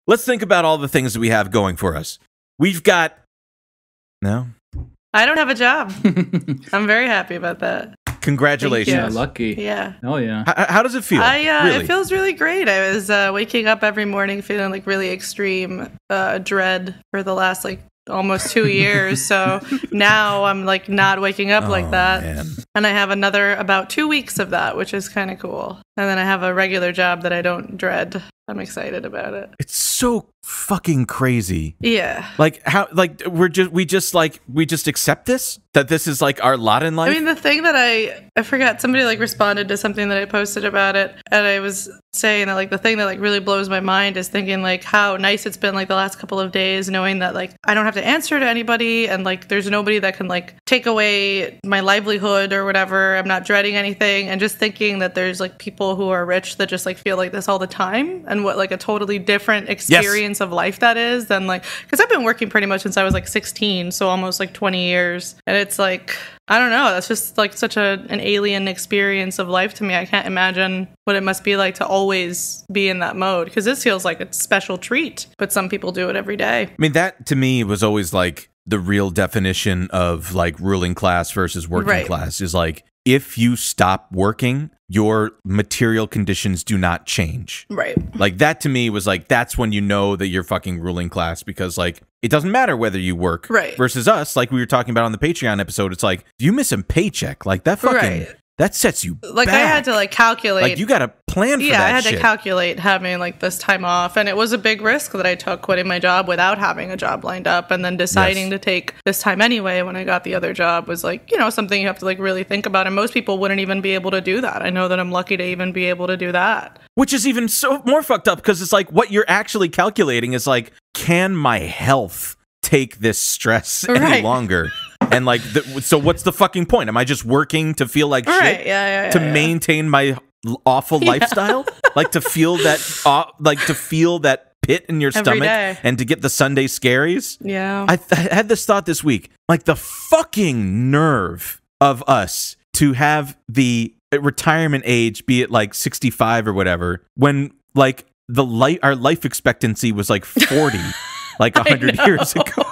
let's think about all the things that we have going for us. We've got... No? I don't have a job. I'm very happy about that. Congratulations. Yeah, lucky. Yeah. Oh, yeah. How does it feel? Really? It feels really great. I was waking up every morning feeling like really extreme dread for the last like almost 2 years. So now I'm like not waking up like that. Man. And I have another about 2 weeks of that, which is kind of cool. And then I have a regular job that I don't dread. I'm excited about it. It's so fucking crazy. Yeah. Like how like we just accept this? That this is like our lot in life? I mean, the thing that I forgot, somebody like responded to something that I posted about it, and I was saying that like the thing that like really blows my mind is thinking like how nice it's been like the last couple of days knowing that like I don't have to answer to anybody and like there's nobody that can like take away my livelihood or whatever. I'm not dreading anything, and just thinking that there's like people who are rich that just like feel like this all the time, and what like a totally different experience of life that is than like, because I've been working pretty much since I was like 16, so almost like 20 years, and it's like, I don't know, that's just like such an alien experience of life to me. I can't imagine what it must be like to always be in that mode, because this feels like a special treat, but some people do it every day. I mean, that to me was always like the real definition of like ruling class versus working class is like, if you stop working, your material conditions do not change. Right. Like that to me was like, that's when you know that you're fucking ruling class, because like it doesn't matter whether you work. Right. Versus us, like we were talking about on the Patreon episode, it's like, if you miss a paycheck, like that fucking that sets you like back. I had to like calculate. Like you got to plan for that. Yeah, I had shit. to calculate having like this time off, and it was a big risk that I took quitting my job without having a job lined up, and then deciding to take this time anyway when I got the other job was like, you know, something you have to like really think about, and most people wouldn't even be able to do that. I know that I'm lucky to even be able to do that. Which is even so more fucked up, because it's like what you're actually calculating is like, can my health take this stress any longer? And like, so what's the fucking point? Am I just working to feel like shit? To maintain my awful lifestyle? Like to feel that pit in your stomach and to get the Sunday scaries? Yeah. I had this thought this week. Like the fucking nerve of us to have the retirement age be at like 65 or whatever, when like our life expectancy was like 40, like 100 years ago.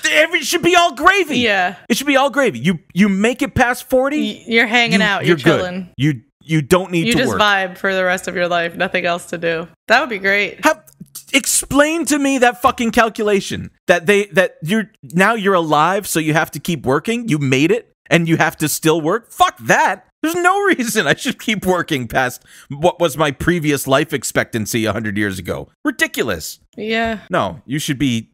It should be all gravy. Yeah. It should be all gravy. You make it past 40, you're hanging out, you're chilling. Good. You don't need to work. You just vibe for the rest of your life, nothing else to do. That would be great. Explain to me that fucking calculation that you're alive, so you have to keep working. You made it and you have to still work. Fuck that. There's no reason I should keep working past what was my previous life expectancy 100 years ago. Ridiculous. Yeah. No, you should be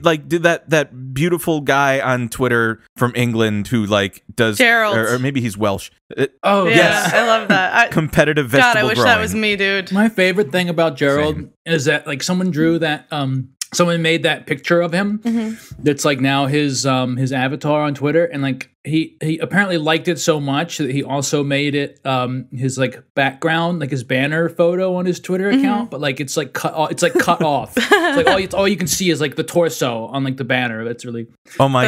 like do that beautiful guy on Twitter from England who like does Gerald, or maybe he's Welsh. Oh yeah, yes, I love that. Competitive vegetable God, I wish growing. That was me, dude. My favorite thing about Gerald is that like someone drew that someone made that picture of him that's like now his avatar on Twitter, and like he apparently liked it so much that he also made it his like background, like his banner photo on his Twitter account, but like it's like cut off. It's like all you can see is like the torso on like the banner. That's really God.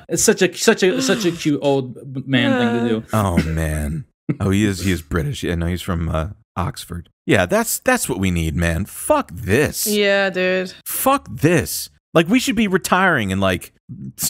It's such a cute old man thing to do. Oh man. Oh, he is British. Yeah, no, he's from Oxford. Yeah, that's what we need, man. Fuck this. Yeah, dude. Fuck this. Like, we should be retiring in like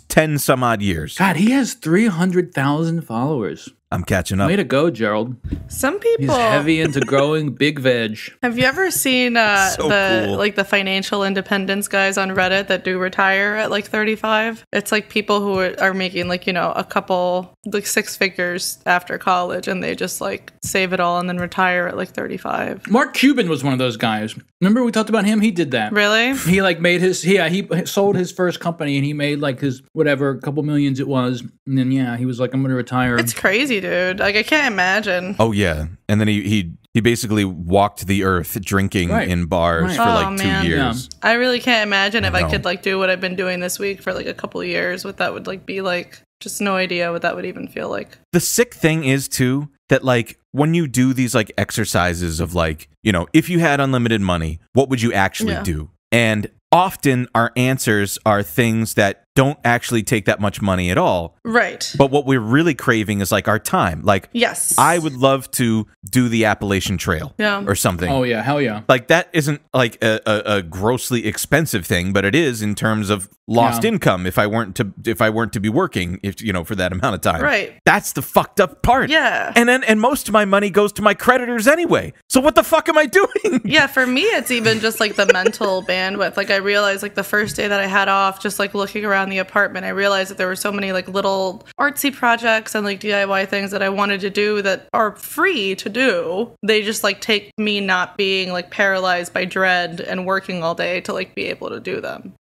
10 some odd years. God, he has 300,000 followers. I'm catching up. Way to go, Gerald. Some people... He's heavy into growing big veg. Have you ever seen cool. like the financial independence guys on Reddit that do retire at like 35? It's like people who are making like, you know, a couple, like 6 figures after college, and they just like save it all and then retire at like 35. Mark Cuban was one of those guys. Remember we talked about him? He did that. Really? He like made he sold his first company and he made like his whatever, a couple millions it was. And then he was like, I'm going to retire. It's crazy, dude. Like I can't imagine. Oh yeah. And then he basically walked the earth drinking in bars for like 2 years. Yeah. I really can't imagine if I could like do what I've been doing this week for like a couple of years, what that would like be like. Just no idea what that would even feel like. The sick thing is too that like when you do these like exercises of like, you know, if you had unlimited money, what would you actually do? And often our answers are things that don't actually take that much money at all. Right. But what we're really craving is like our time. Like, yes, I would love to do the Appalachian Trail or something. Oh yeah, hell yeah. Like that isn't like a grossly expensive thing, but it is in terms of lost income if I weren't to be working, for that amount of time. Right. That's the fucked up part. Yeah. And most of my money goes to my creditors anyway. So what the fuck am I doing? Yeah, for me it's even just like the mental bandwidth. Like I realized like the first day that I had off, just like looking around the apartment, I realized that there were so many like little artsy projects and like DIY things that I wanted to do that are free to do. They just like take me not being like paralyzed by dread and working all day to like be able to do them.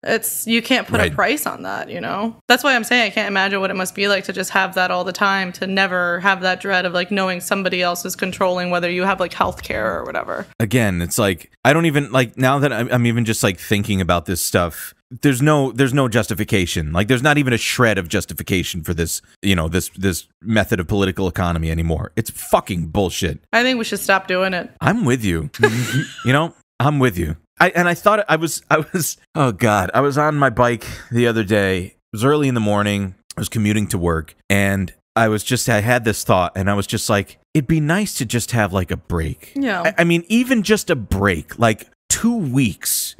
You can't put a price on that, That's why I'm saying I can't imagine what it must be like to just have that all the time, to never have that dread of like knowing somebody else is controlling whether you have like healthcare or whatever. Again, it's like I don't even like, now that I'm even just like thinking about this stuff, there's no justification. Like there's not even a shred of justification for this, this method of political economy anymore. It's fucking bullshit. I think we should stop doing it. I'm with you. I'm with you. I thought I was oh God, I was on my bike the other day. It was early in the morning. I was commuting to work, and I had this thought, and I was just like, it'd be nice to just have like a break. Yeah. I mean, even just a break, like 2 weeks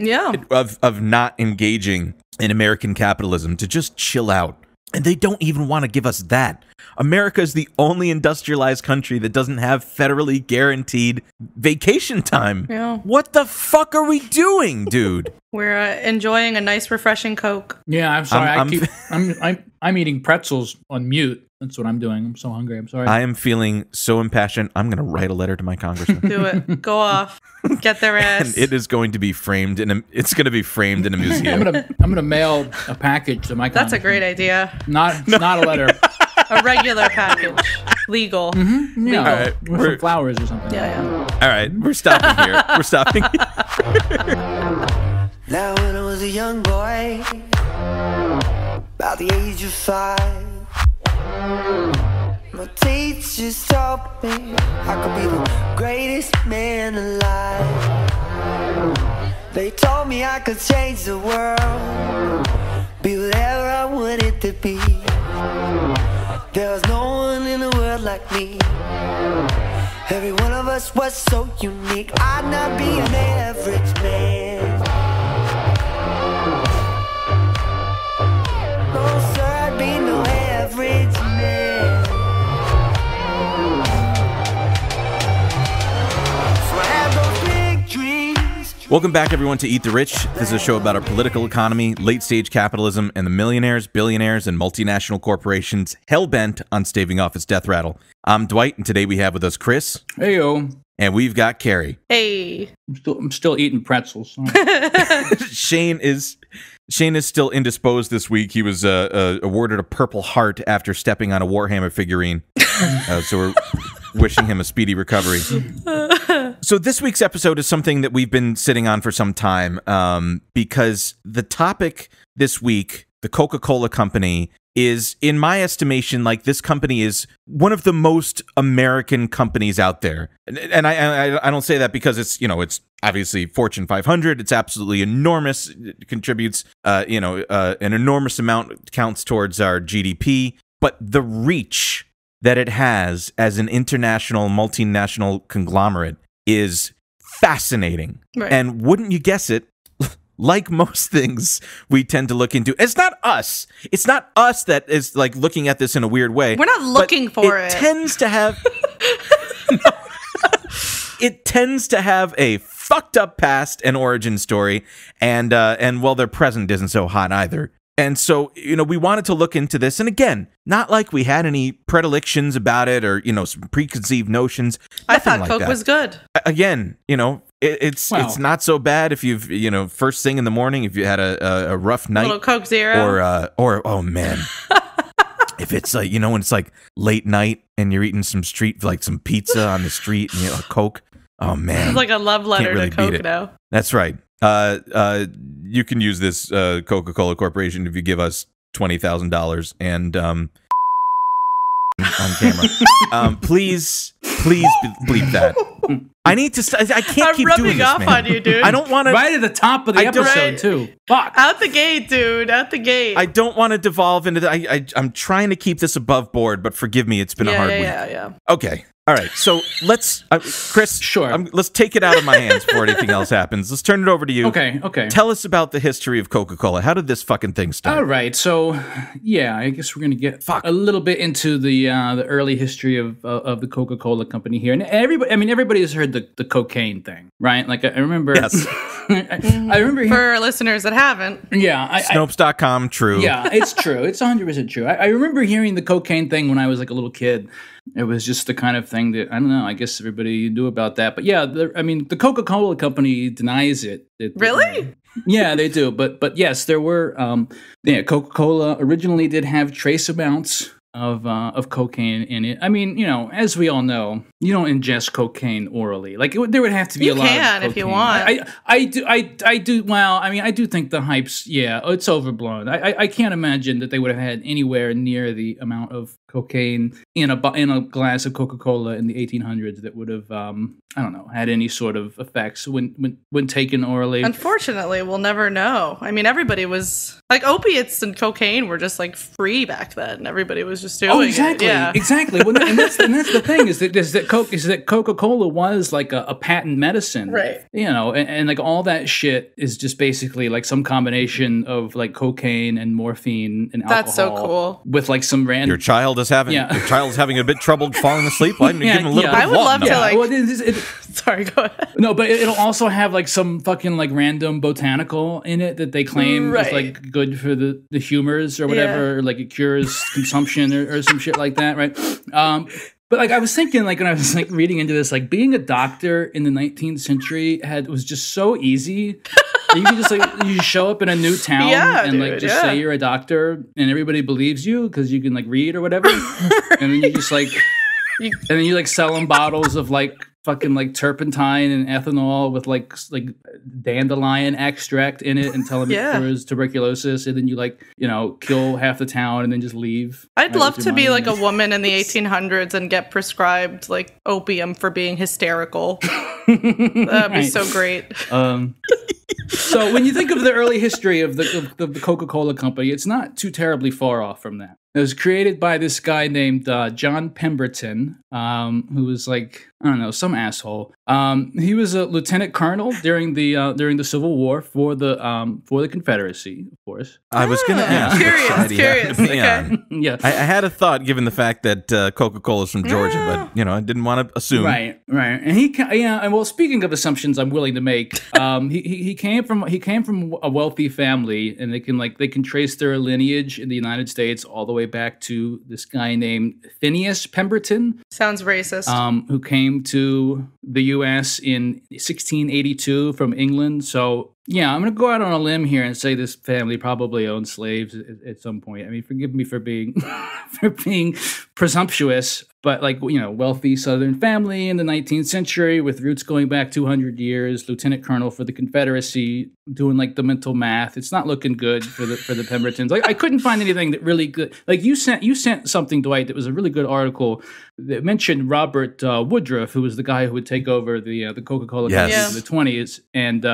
of not engaging in American capitalism, to just chill out. And they don't even want to give us that. America is the only industrialized country that doesn't have federally guaranteed vacation time. Yeah. What the fuck are we doing, dude? We're enjoying a nice, refreshing Coke. Yeah, I'm sorry. I'm eating pretzels on mute. That's what I'm doing. I'm so hungry. I'm sorry. I am feeling so impassioned. I'm going to write a letter to my congressman. Do it. Go off. Get their ass. And it is going to be framed in a museum. I'm going to mail a package to my congressman. That's a great idea. Not a letter. A regular package. Legal. Mm-hmm. Yeah. All right. With some flowers or something. Yeah. All right. We're stopping here. We're stopping here. Now when I was a young boy, about the age of 5, my teachers taught me I could be the greatest man alive. They told me I could change the world, be whatever I wanted to be. There was no one in the world like me. Every one of us was so unique. I'd not be an average man. No sir, I'd be no average man. So I had those big dreams. Welcome back, everyone, to Eat the Rich. This is a show about our political economy, late-stage capitalism, and the millionaires, billionaires, and multinational corporations hell-bent on staving off its death rattle. I'm Dwight, and today we have with us Chris. Hey-yo. And we've got Carrie. Hey. I'm still eating pretzels. Shane is still indisposed this week. He was awarded a Purple Heart after stepping on a Warhammer figurine. So we're wishing him a speedy recovery. So this week's episode is something that we've been sitting on for some time, because the topic this week, the Coca-Cola company, is, in my estimation, like, this company is one of the most American companies out there. And I don't say that because it's, it's obviously Fortune 500. It's absolutely enormous. It contributes, an enormous amount, counts towards our GDP. But the reach that it has as an international, multinational conglomerate is fascinating. Right. And wouldn't you guess it, like most things we tend to look into, it's not us. It's not us that is like looking at this in a weird way. We're not looking for it. It tends to have it tends to have a fucked up past and origin story, and well, their present isn't so hot either. And so, we wanted to look into this, and again, not like we had any predilections about it or, some preconceived notions. I thought Coke was good. Again, it's not so bad if you've, first thing in the morning, if you had a rough night. A little Coke Zero. Or oh man. If it's like, when it's like late night and you're eating some some pizza on the street and a Coke. Oh man. It's like a love letter to Coke now. That's right. You can use this Coca-Cola Corporation if you give us $20,000 and on camera. Please bleep that. I need to. I can't keep doing this, off man. On you, dude. I don't want to. Right at the top of the episode, too. Fuck. Out the gate, dude. Out the gate. I don't want to devolve into. I'm trying to keep this above board, but forgive me, it's been a hard week. Yeah. Okay. All right, so let's, Chris. Sure. Let's take it out of my hands before anything else happens. Let's turn it over to you. Okay. Tell us about the history of Coca-Cola. How did this fucking thing start? All right, so yeah, I guess we're gonna get a little bit into the early history of the Coca-Cola company here, and everybody has heard the cocaine thing, right? Like I remember. Yes. I remember for our listeners that haven't. Yeah, Snopes.com. True. Yeah, it's true. It's 100% true. I remember hearing the cocaine thing when I was like a little kid. It was just the kind of thing that, I don't know, I guess everybody knew about that. But yeah, the Coca-Cola company denies it. Really? Yeah, they do. But yes, there were, Coca-Cola originally did have trace amounts of cocaine in it. I mean, as we all know, you don't ingest cocaine orally. Like there would have to be a lot of cocaine. You can if you want. I do. Well, I mean, I do think the hype's it's overblown. I can't imagine that they would have had anywhere near the amount of cocaine in a glass of Coca-Cola in the 1800s that would have had any sort of effects when taken orally. Unfortunately, we'll never know. I mean, everybody was like opiates and cocaine were just like free back then. Everybody was just doing exactly. it. Yeah. Exactly. Well, and that's the thing is that Coca-Cola was like a patent medicine, right? And like all that shit is just basically like some combination of like cocaine and morphine and alcohol. That's so cool. With like some random. Your child is having a bit trouble falling asleep. Well, I'm gonna give him a little bit I of would love to now. like. Sorry, go ahead. No, but it'll also have like some fucking like random botanical in it that they claim is like good for the humors or whatever, or like it cures consumption or some shit like that, right? But like I was thinking, like when I was like reading into this, like being a doctor in the 19th century was just so easy. You can just you show up in a new town and say you're a doctor, and everybody believes you because you can like read or whatever, and then you just like. And then you like sell them bottles of like fucking like turpentine and ethanol with like dandelion extract in it and tell them it cures tuberculosis, and then you kill half the town and then just leave. I'd love to be like a woman in the 1800s and get prescribed like opium for being hysterical. That'd be so great. So when you think of the early history of the Coca-Cola company, it's not too terribly far off from that. It was created by this guy named John Pemberton, who was like, I don't know, some asshole. He was a lieutenant colonel during the Civil War for the Confederacy, of course. I was going to ask. Curious. Okay. Yeah. I had a thought, given the fact that Coca-Cola is from Georgia, but I didn't want to assume. Right. And well, speaking of assumptions, I'm willing to make. He came from a wealthy family, and they can trace their lineage in the United States all the way back to this guy named Phineas Pemberton. Sounds racist. Who came to the U.S. in 1682 from England. So, yeah, I'm going to go out on a limb here and say this family probably owned slaves at some point. I mean, forgive me for being presumptuous, but wealthy Southern family in the 19th century with roots going back 200 years, lieutenant colonel for the Confederacy, doing the mental math. It's not looking good for the Pembertons. I couldn't find anything that really good. You sent something, Dwight, that was a really good article that mentioned Robert Woodruff, who was the guy who would take over the Coca-Cola company in the 20s, and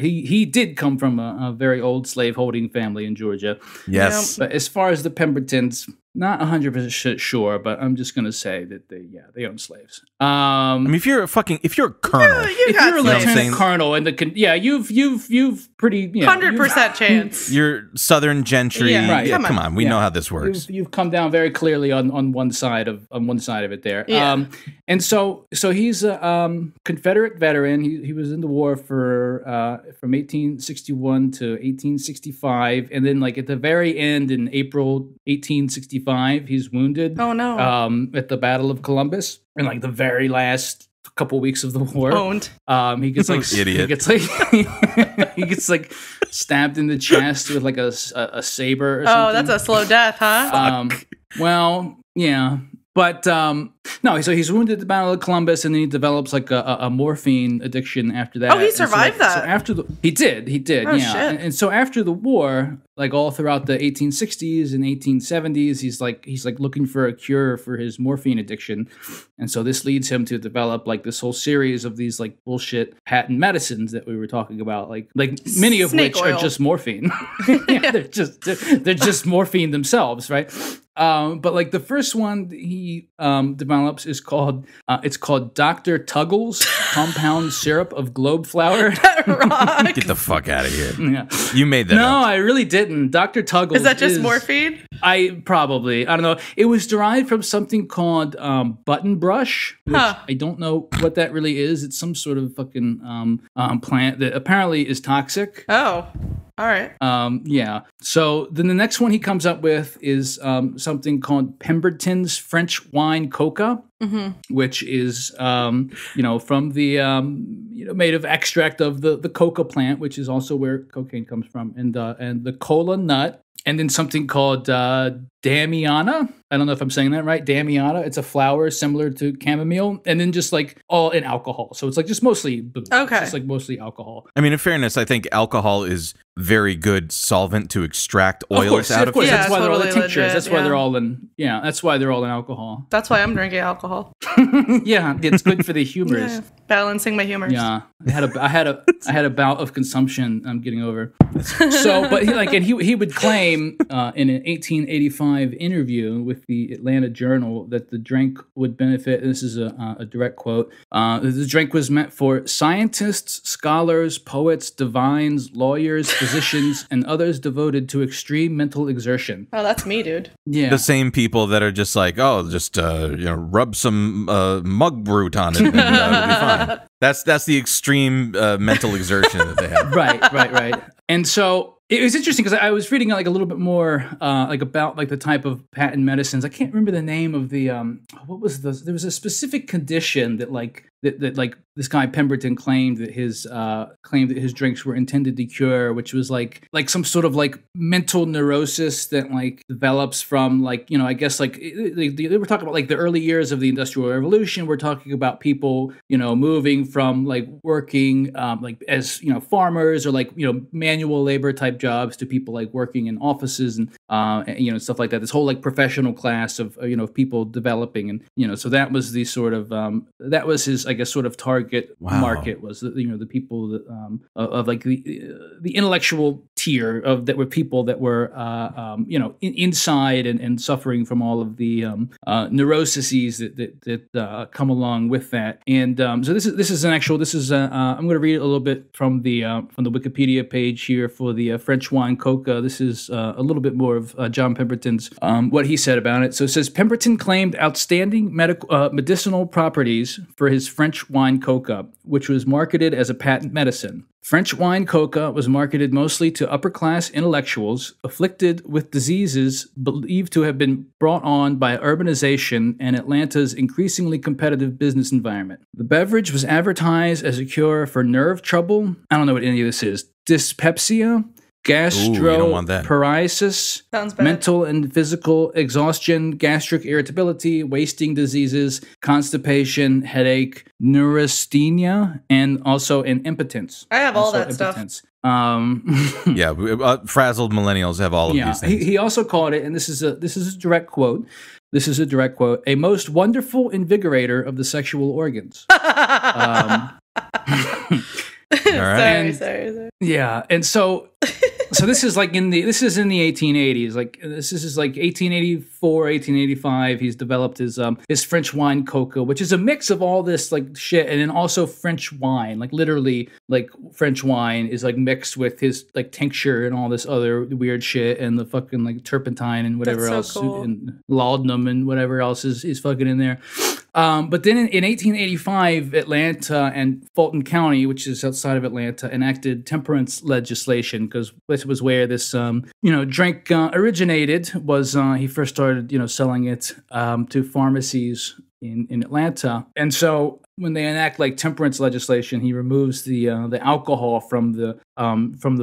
he did come from a very old slaveholding family in Georgia. Yes, but as far as the Pembertons, not 100% sure, but I'm just gonna say that they own slaves. I mean, if you're a colonel, if you're a lieutenant colonel, and you've pretty 100% chance. You're Southern gentry. Yeah, right. Come on, we know how this works. You've come down very clearly on one side of it there. Yeah. And so he's a Confederate veteran. He was in the war from 1861 to 1865, and then at the very end in April 1865. He's wounded. Oh no! At the Battle of Columbus, in the very last couple weeks of the war. Owned. He gets idiot. He gets stabbed in the chest with a saber. Or something. Oh, that's a slow death, huh? Well, yeah. But No, so he's wounded at the Battle of Columbus, and then he develops like a morphine addiction after that. Oh, he survived that. So after he did, oh, yeah. Shit. And so after the war, like all throughout the 1860s and 1870s, he's like looking for a cure for his morphine addiction, and so this leads him to develop like this whole series of these like bullshit patent medicines that we were talking about, like many of Snake which oil. are just morphine. Yeah, they're just morphine themselves, right? But like the first one he develops is called Dr. Tuggle's compound syrup of globe flour. Get the fuck out of here. Yeah. You made that No, up. I really didn't. Dr. Tuggle's Is that just morphine? I don't know. It was derived from something called button brush, which I don't know what that really is. It's some sort of fucking plant that apparently is toxic. Oh. All right. Yeah. So then the next one he comes up with is something called Pemberton's French wine coca, which is from the made of extract of the coca plant, which is also where cocaine comes from, and the cola nut. And then something called Damiana. I don't know if I'm saying that right. Damiana. It's a flower similar to chamomile, and then just like all in alcohol. So it's like just mostly booze. Okay. It's just like mostly alcohol. I mean, in fairness, I think alcohol is very good solvent to extract oils out of course. Yeah, That's why they're all in totally tinctures. legit, That's why yeah. they're all in. Yeah, that's why they're all in alcohol. That's why I'm drinking alcohol. Yeah, it's good for the humors. Yeah. Balancing my humors. Yeah, I had a bout of consumption. I'm getting over. So, but he would claim in an 1885 interview with the Atlanta Journal that the drink would benefit. And this is a direct quote. The drink was meant for scientists, scholars, poets, divines, lawyers, physicians, and others devoted to extreme mental exertion. Oh, that's me, dude. Yeah, The same people that are just like, oh, just rub some mug brute on it, and it'll be fine. That's the extreme mental exertion that they have. Right. And so it was interesting because I was reading like a little bit more about like the type of patent medicines. I can't remember the name of the there was a specific condition that like this guy Pemberton claimed that his drinks were intended to cure, which was like some sort of like mental neurosis that like develops from like, I guess like they were talking about like the early years of the Industrial Revolution. We're talking about people, moving from like working like as, farmers or like, manual labor type jobs to people like working in offices and stuff like that. This whole like professional class of, people developing, and, so that was the sort of, that was his, I guess, sort of target market was the people that of like the intellectual tier of that were people that were inside and suffering from all of the neuroses that come along with that. And so this is I'm going to read a little bit from the Wikipedia page here for the French wine coca. This is a little bit more of John Pemberton's what he said about it. So it says Pemberton claimed outstanding medicinal properties for his French wine coca, which was marketed as a patent medicine. French wine coca was marketed mostly to upper-class intellectuals afflicted with diseases believed to have been brought on by urbanization and Atlanta's increasingly competitive business environment. The beverage was advertised as a cure for nerve trouble. I don't know what any of this is. Dyspepsia, gastroparesis, mental and physical exhaustion, gastric irritability, wasting diseases, constipation, headache, neurasthenia, and also an impotence. I have all that stuff. Frazzled millennials have all of these things. He also called it, and this is a direct quote. This is a direct quote. A most wonderful invigorator of the sexual organs. All right. Sorry. Yeah, and so this is like in the 1880s. Like this is like 1884, 1885. He's developed his French wine coca, which is a mix of all this like shit, and then also French wine. Like literally, like French wine is like mixed with his like tincture and all this other weird shit, and the fucking like turpentine and whatever else, cool. and laudanum and whatever else is fucking in there. But then in 1885, Atlanta and Fulton County, which is outside of Atlanta, enacted temperance legislation because this was where this, drink originated. Was he first started, selling it to pharmacies in Atlanta, and so when they enact like temperance legislation, he removes the alcohol from the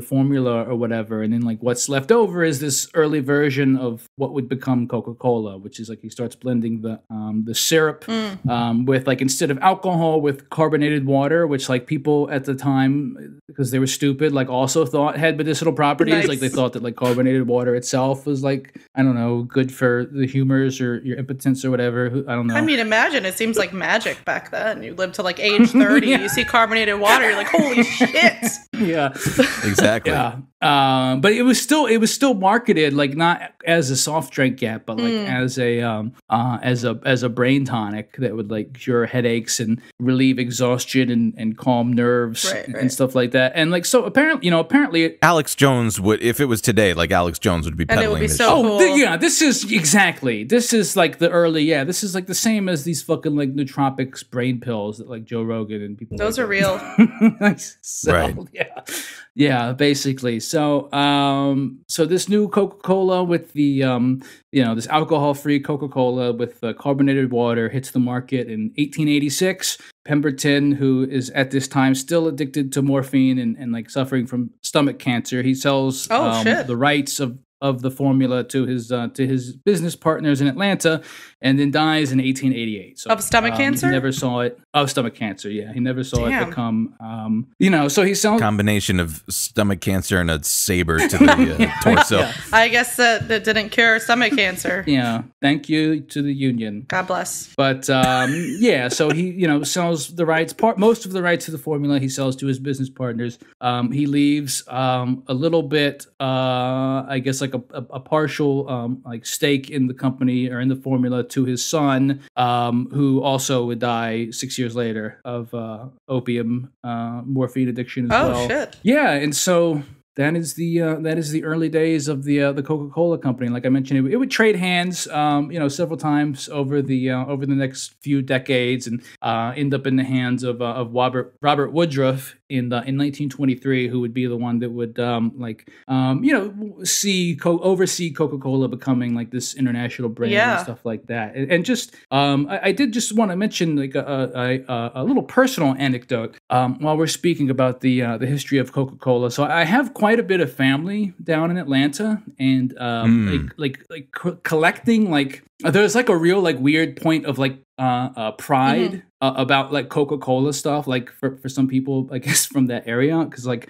formula or whatever, and then like what's left over is this early version of what would become Coca-Cola, which is like he starts blending the syrup with like instead of alcohol with carbonated water, which like people at the time, because they were stupid, like also thought had medicinal properties. Nice. Like they thought that like carbonated water itself was like, I don't know, good for the humors or your impotence or whatever. I don't know. I mean, imagine, it seems like magic back then. You live to like age 30, you see carbonated water, you're like, holy shit. Yeah. Exactly. Yeah. But it was still marketed like not as a soft drink yet, but like as a brain tonic that would like cure headaches and relieve exhaustion and calm nerves and stuff like that. And like so apparently Alex Jones would, if it was today, like Alex Jones would be peddling it would be this so shit. cool. This is like the early this is like the same as these fucking like nootropics brain pills that like Joe Rogan and people. Those like are real. So, Right. Yeah, basically. So so this new Coca-Cola with the this alcohol-free Coca-Cola with carbonated water hits the market in 1886. Pemberton, who is at this time still addicted to morphine and like suffering from stomach cancer, he sells the rights of the formula to his business partners in Atlanta, and then dies in 1888. So, of stomach cancer? He never saw it. Of stomach cancer, yeah. He never saw it become, so he sells... Combination of stomach cancer and a saber to the torso. Yeah. I guess that didn't cure stomach cancer. Yeah. Thank you to the union. God bless. But, so he, sells the rights, most of the rights to the formula he sells to his business partners. He leaves a little bit, I guess, like a partial like stake in the company or in the formula to his son, who also would die 6 years later of opium morphine addiction as well. Oh shit! Yeah, and so that is the early days of the Coca-Cola company. Like I mentioned, it would trade hands, several times over the next few decades, and end up in the hands of Robert Woodruff in 1923, who would be the one that would oversee Coca-Cola becoming like this international brand and stuff like that. And just I did just want to mention like a little personal anecdote while we're speaking about the history of Coca-Cola. So I have quite a bit of family down in Atlanta, and collecting like there's like a real like weird point of like pride about like Coca-Cola stuff, like for some people I guess from that area, because like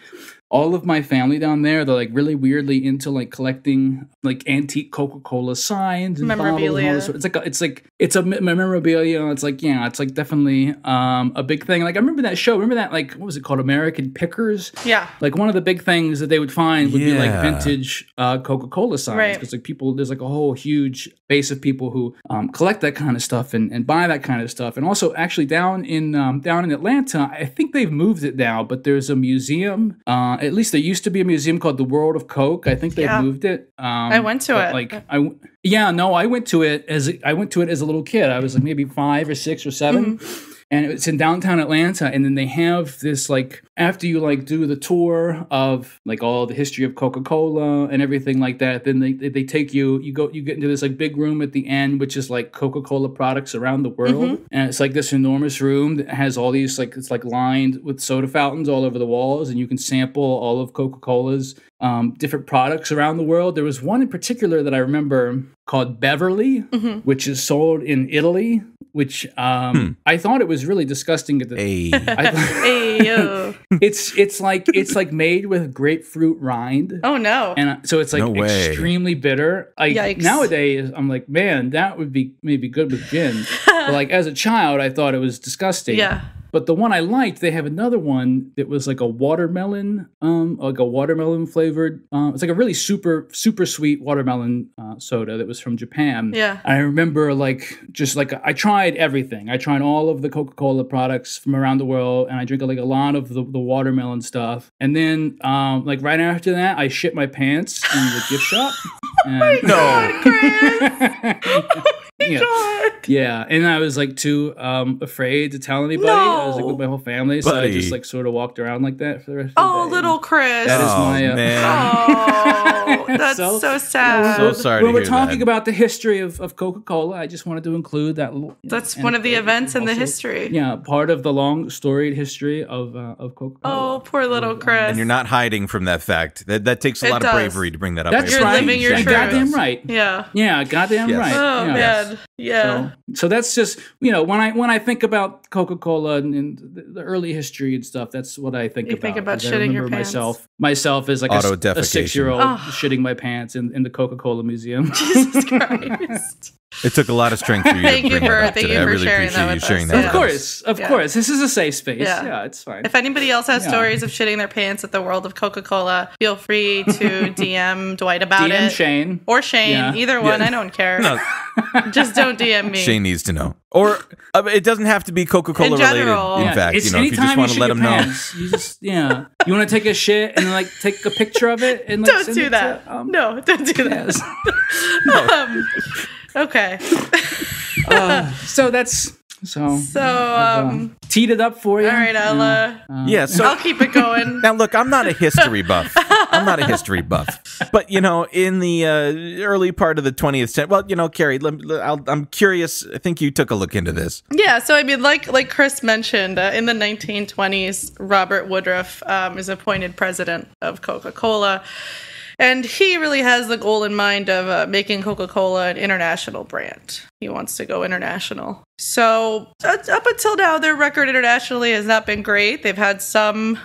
all of my family down there, they're like really weirdly into like collecting like antique Coca-Cola signs and memorabilia. bottles and all this. It's a memorabilia. It's like definitely a big thing. Like I remember that show. Remember that like what was it called? American Pickers. Yeah. Like one of the big things that they would find would be like vintage Coca-Cola signs, because like people, there's like a whole huge base of people who collect that kind of stuff and buy that kind of stuff. And also actually down in Atlanta, I think they've moved it now, but there's a museum. At least there used to be a museum called the World of Coke. I think they've moved it. I went to it. Like I went to it as a little kid. I was like maybe 5 or 6 or 7. Mm-hmm. And it's in downtown Atlanta, and then they have this like after you like do the tour of like all the history of Coca-Cola and everything like that, then they take you get into this like big room at the end, which is like Coca-Cola products around the world, and it's like this enormous room that has all these like it's like lined with soda fountains all over the walls, and you can sample all of Coca-Cola's different products around the world. There was one in particular that I remember called Beverly, which is sold in Italy, which I thought it was really disgusting at the It's like made with grapefruit rind. Oh no. And so it's like extremely bitter. Nowadays I'm like, man, that would be maybe good with gin. But like as a child I thought it was disgusting. Yeah. But the one I liked, they have another one that was like a watermelon flavored. It's like a really super, super sweet watermelon soda that was from Japan. Yeah. I remember I tried everything. I tried all of the Coca-Cola products from around the world, and I drank like a lot of the watermelon stuff. And then like right after that, I shit my pants in the gift shop. And, God, Chris. Yeah, and I was like too afraid to tell anybody. I was like with my whole family, so I just like sort of walked around like that for the rest of the day. Oh, little Chris. That is my man. Oh, that's so sad. So sorry when to we're hear talking that. about the history of Coca-Cola, I just wanted to include that. That's one of the events in the history. Yeah, part of the long storied history of Coca-Cola. Oh, poor little Chris. And you're not hiding from that fact. That takes a lot of bravery to bring that up. That's You're right. living your You're truth. goddamn right. Yeah. Yeah, goddamn Yes. right. Oh, yeah. man. Yeah. So that's just, when I think about Coca-Cola and the early history and stuff, that's what I think You about. think about 'Cause I shitting your remember pants. myself as like a Auto-defecation. 6-year-old Oh. shitting my pants in the Coca-Cola museum. Jesus Christ. It took a lot of strength for you Thank to you bring that for- up thank today. you I for really sharing appreciate that you with sharing us. that. Yeah. Of course. Of course. This is a safe space. Yeah. Yeah, it's fine. If anybody else has Yeah. stories of shitting their pants at the world of Coca-Cola, feel free to DM Dwight about DM it. Shane. Or Shane. Yeah. Either one. Yeah. I don't care. No, Just don't DM me. Shane needs to know. Or it doesn't have to be Coca-Cola In related. general. In Yeah, fact, it's if you just anytime want to shit let your them know. pants, you just you want to take a shit and then like take a picture of it and like Don't send do it that. to, No, don't do that. Okay. So that's So, teed it up for you. all right, I'll Yeah, so I'll keep it going. now look, I'm not a history buff. But in the early part of the 20th century, well, Carrie, I'm curious. I think you took a look into this. Yeah, so I mean, like Chris mentioned, in the 1920s, Robert Woodruff is appointed president of Coca-Cola. And he really has the goal in mind of making Coca-Cola an international brand. He wants to go international. So up until now, their record internationally has not been great. They've had some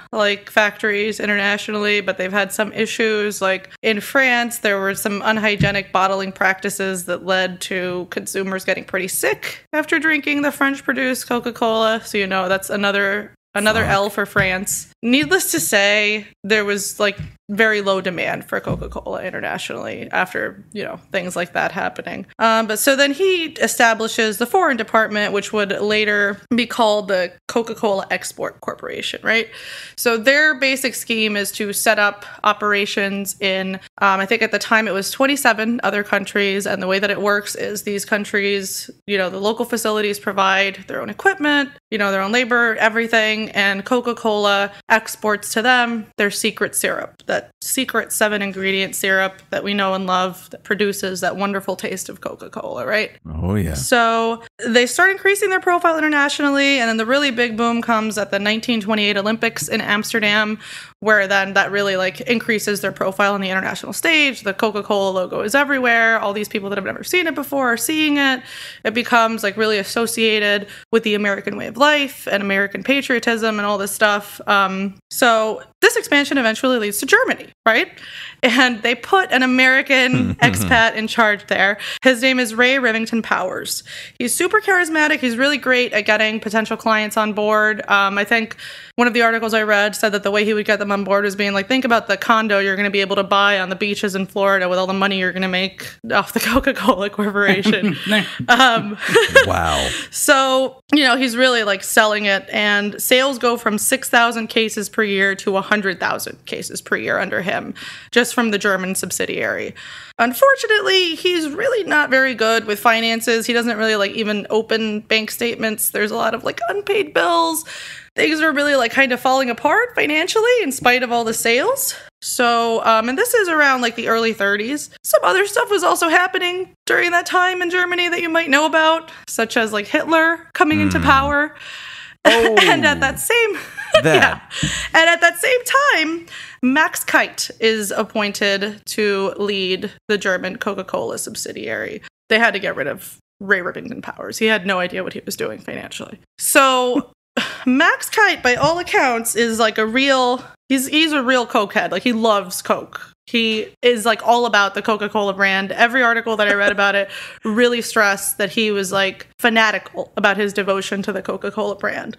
factories internationally, but they've had some issues. Like in France, there were some unhygienic bottling practices that led to consumers getting pretty sick after drinking the French-produced Coca-Cola. So that's another L for France. Needless to say, there was very low demand for Coca-Cola internationally after, things like that happening. But so then he establishes the foreign department, which would later be called the Coca-Cola Export Corporation, right? So their basic scheme is to set up operations in, I think at the time it was 27 other countries. And the way that it works is these countries, the local facilities provide their own equipment, their own labor, everything. And Coca-Cola exports to them their secret syrup, that secret 7-ingredient syrup that we know and love that produces that wonderful taste of Coca-Cola, right? Oh, yeah. So they start increasing their profile internationally, and then the really big boom comes at the 1928 Olympics in Amsterdam, where then that really increases their profile on the international stage. The Coca-Cola logo is everywhere. All these people that have never seen it before are seeing it. It becomes really associated with the American way of life and American patriotism and all this stuff. So this expansion eventually leads to Germany, right? And they put an American expat in charge there. His name is Ray Rivington Powers. He's super charismatic. He's really great at getting potential clients on board. I think one of the articles I read said that the way he would get them on board was being think about the condo you're going to be able to buy on the beaches in Florida with all the money you're going to make off the Coca-Cola Corporation. Wow. So, he's really selling it, and sales go from 6,000 cases per year to 100,000 cases per year under him, just from the German subsidiary. Unfortunately, he's really not very good with finances. He doesn't really even open bank statements. There's a lot of unpaid bills. Things are really kind of falling apart financially in spite of all the sales. So, and this is around the early 30s. Some other stuff was also happening during that time in Germany that you might know about, such as Hitler coming into power. Oh, and at that same and at that same time, Max Kite is appointed to lead the German Coca-Cola subsidiary. They had to get rid of Ray Rivington Powers. He had no idea what he was doing financially. So Max Kite, by all accounts, is he's a real cokehead. He loves Coke. He is all about the Coca-Cola brand. Every article that I read about it really stressed that he was fanatical about his devotion to the Coca-Cola brand.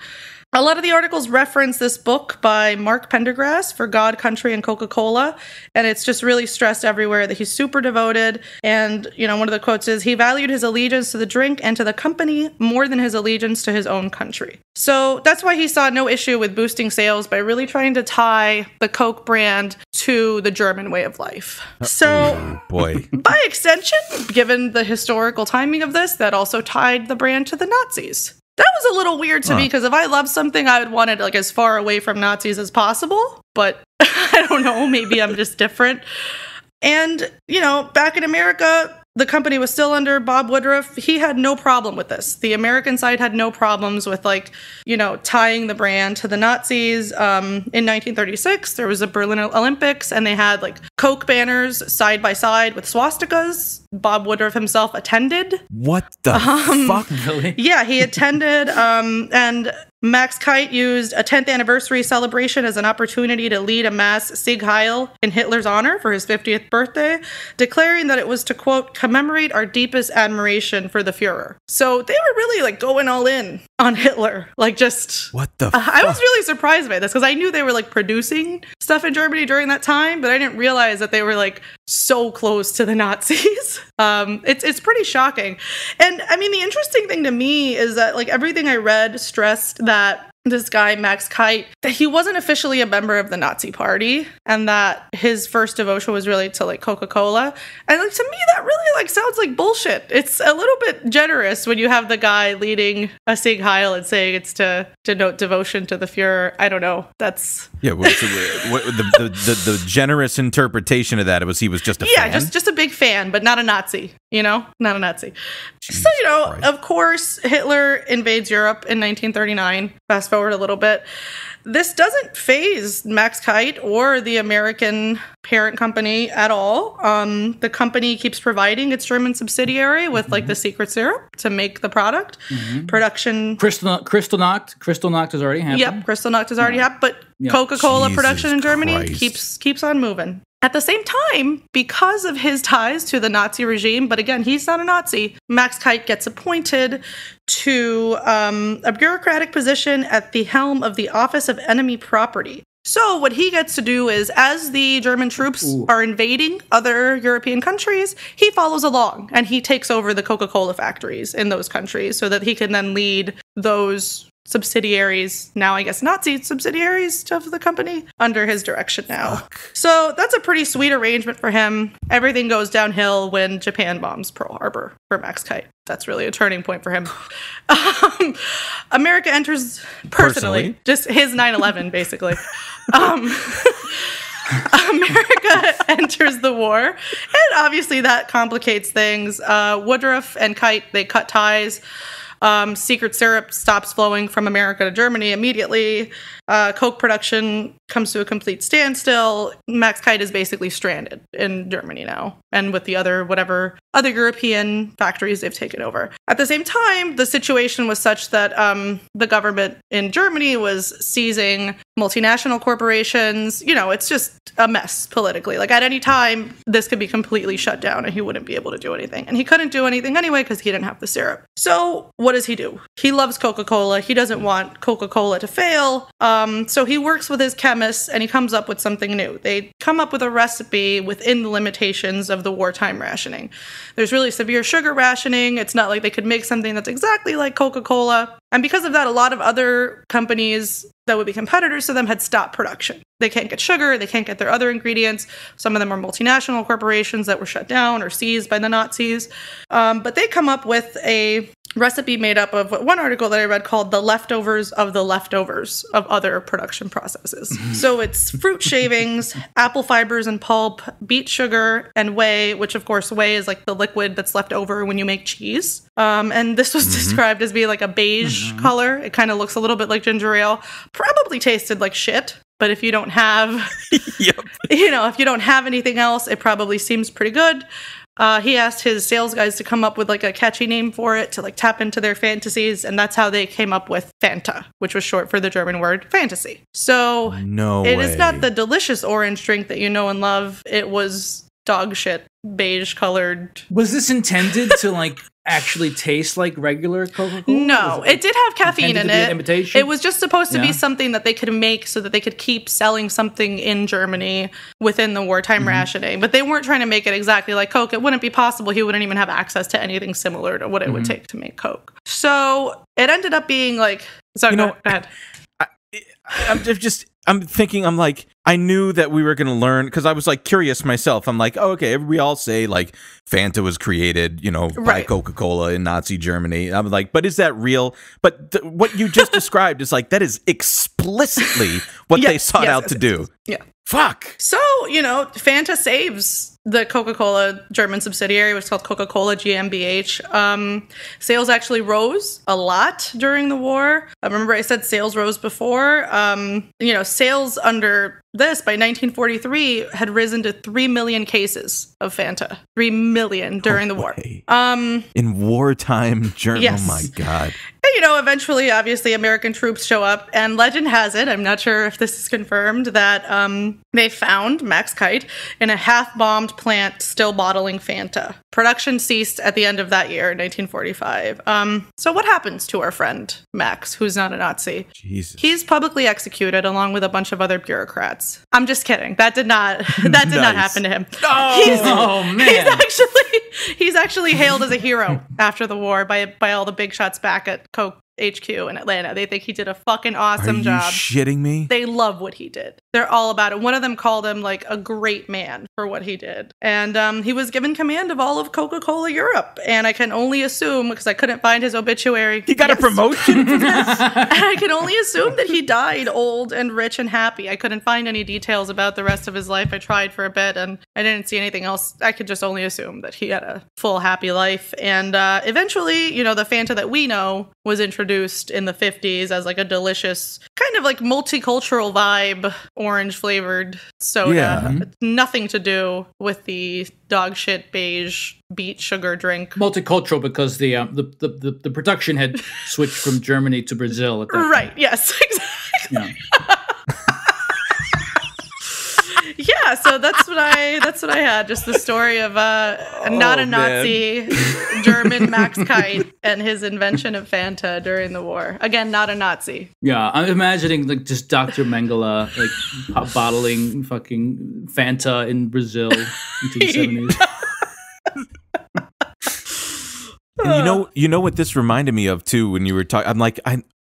A lot of the articles reference this book by Mark Pendergrass, For God, Country, and Coca-Cola, and it's just really stressed everywhere that he's super devoted. And, one of the quotes is, he valued his allegiance to the drink and to the company more than his allegiance to his own country. So that's why he saw no issue with boosting sales by really trying to tie the Coke brand to the German way of life. So, boy. By extension, given the historical timing of this, that also tied the brand to the Nazis. That was a little weird to me, because if I loved something, I would want it as far away from Nazis as possible. But I don't know, maybe I'm just different. And, you know, back in America, the company was still under Bob Woodruff. He had no problem with this. The American side had no problems with, like, you know, tying the brand to the Nazis. In 1936, there was a Berlin Olympics, and they had, like, Coke banners side by side with swastikas. Bob Woodruff himself attended. What the fuck? Really? Yeah, he attended, and Max Kite used a 10th anniversary celebration as an opportunity to lead a mass Sieg Heil in Hitler's honor for his 50th birthday, declaring that it was to, quote, commemorate our deepest admiration for the Fuhrer. So they were really, like, going all in on Hitler. Like, just... What the fuck? I was really surprised by this, because I knew they were, like, producing stuff in Germany during that time, but I didn't realize that they were, like, so close to the Nazis. It's pretty shocking. And, I mean, the interesting thing to me is that, like, everything I read stressed that this guy, Max Kite, that he wasn't officially a member of the Nazi Party, and that his first devotion was really to, like, Coca-Cola. And, like, to me, that really, like, sounds like bullshit. It's a little bit generous when you have the guy leading a Sieg Heil and saying it's to denote devotion to the Fuhrer. I don't know. That's... Yeah, the generous interpretation of that, it was he was just a fan? Yeah, just a big fan, but not a Nazi, you know? Not a Nazi. Jesus so, you know, Christ. Of course, Hitler invades Europe in 1939. Fast forward a little bit. This doesn't faze Max Kite or the American parent company at all. The company keeps providing its German subsidiary with, like, the secret syrup to make the product. Production... Kristallnacht has already happened. Yep, Kristallnacht has already happened, but Coca-Cola Jesus production in Germany Christ. keeps on moving. At the same time, because of his ties to the Nazi regime, but again, he's not a Nazi, Max Kite gets appointed to a bureaucratic position at the helm of the Office of Enemy Property. So what he gets to do is, as the German troops are invading other European countries, he follows along and he takes over the Coca-Cola factories in those countries so that he can then lead those subsidiaries, now I guess Nazi subsidiaries of the company, under his direction now. Fuck. So that's a pretty sweet arrangement for him. Everything goes downhill when Japan bombs Pearl Harbor for Max Kite. That's really a turning point for him. America enters personally, just his 9/11 basically. America enters the war, and obviously that complicates things. Woodruff and Kite, they cut ties. Secret syrup stops flowing from America to Germany immediately. Coke production comes to a complete standstill. Max Kite is basically stranded in Germany now, and with the other European factories they've taken over. At the same time, the situation was such that the government in Germany was seizing multinational corporations. You know, it's just a mess politically. Like, at any time, this could be completely shut down and he wouldn't be able to do anything. And he couldn't do anything anyway because he didn't have the syrup. So what does he do? He loves Coca-Cola. He doesn't want Coca-Cola to fail. So he works with his chemists and he comes up with something new. They come up with a recipe within the limitations of the wartime rationing. There's really severe sugar rationing. It's not like they could make something that's exactly like Coca-Cola. And because of that, a lot of other companies that would be competitors to them had stopped production. They can't get sugar, they can't get their other ingredients. Some of them are multinational corporations that were shut down or seized by the Nazis. But they come up with a recipe made up of one article that I read called the leftovers of other production processes. So it's fruit shavings, apple fibers and pulp, beet sugar, and whey, which of course whey is like the liquid that's left over when you make cheese. And this was described as being like a beige color. It kind of looks a little bit like ginger ale. Probably tasted like shit. But if you don't have, if you don't have anything else, it probably seems pretty good. He asked his sales guys to come up with like a catchy name for it to like tap into their fantasies, and that's how they came up with Fanta, which was short for the German word fantasy. So it is not the delicious orange drink that you know and love. It was dog shit, beige colored. Was this intended to like actually taste like regular Coca-Cola? No, it did have caffeine in it. It was just supposed to be something that they could make so that they could keep selling something in Germany within the wartime rationing. But they weren't trying to make it exactly like Coke. It wouldn't be possible. He wouldn't even have access to anything similar to what it would take to make Coke. So it ended up being like... Sorry, go ahead. I'm thinking, I'm like, I knew that we were going to learn, because I was like curious myself. I'm like, oh, okay, we all say like Fanta was created, by Coca-Cola in Nazi Germany. I'm like, but is that real? But what you just described is like, that is explicitly what they sought out to do. Yeah. Fuck. So, you know, Fanta saves the Coca-Cola German subsidiary, which is called Coca-Cola GmbH. Sales actually rose a lot during the war. I remember I said sales rose before. You know, sales under this by 1943 had risen to 3 million cases of Fanta. 3 million during the war. In wartime Germany. Yes. Oh my God. And, you know, eventually, obviously, American troops show up, and legend has it, I'm not sure if this is confirmed, that they found Max Kite in a half-bombed plant still bottling Fanta. Production ceased at the end of that year, 1945. So what happens to our friend Max, who's not a Nazi? Jesus. He's publicly executed along with a bunch of other bureaucrats. I'm just kidding. That did not not happen to him. Oh, man. He's actually hailed as a hero after the war by all the big shots back at Coke HQ in Atlanta. They think he did a fucking awesome job. Are you shitting me? They love what he did. They're all about it. One of them called him like a great man for what he did. And he was given command of all of Coca-Cola Europe. And I can only assume, because I couldn't find his obituary. He got a promotion for this? I can only assume that he died old and rich and happy. I couldn't find any details about the rest of his life. I tried for a bit and I didn't see anything else. I could just only assume that he had a full happy life. And eventually, you know, the Fanta that we know was introduced in the 50s as like a delicious kind of like multicultural vibe, orange flavored soda. Yeah. Nothing to do with the dog shit beige beet sugar drink. Multicultural because the production had switched from Germany to Brazil at that point. Right, yes, exactly. Yeah. Yeah, so that's what I had. Just the story of not a Nazi German Max Kite and his invention of Fanta during the war. Again, not a Nazi. Yeah, I'm imagining like just Dr. Mengele like bottling fucking Fanta in Brazil into the 70s. And you know what this reminded me of too when you were talking. I'm like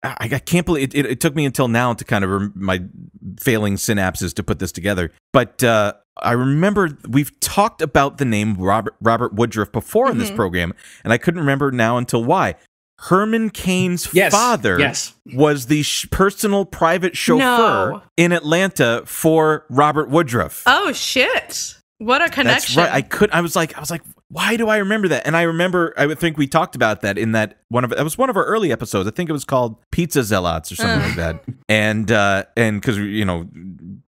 I can't believe it took me until now to kind of my failing synapses to put this together. But I remember we've talked about the name Robert Woodruff before in this program, and I couldn't remember now until why. Herman Cain's father was the personal private chauffeur in Atlanta for Robert Woodruff. Oh shit. What a connection. That's right. I was like, why do I remember that? And I remember, I would think we talked about that in that was one of our early episodes. I think it was called Pizza Zealots or something like that. And because, you know,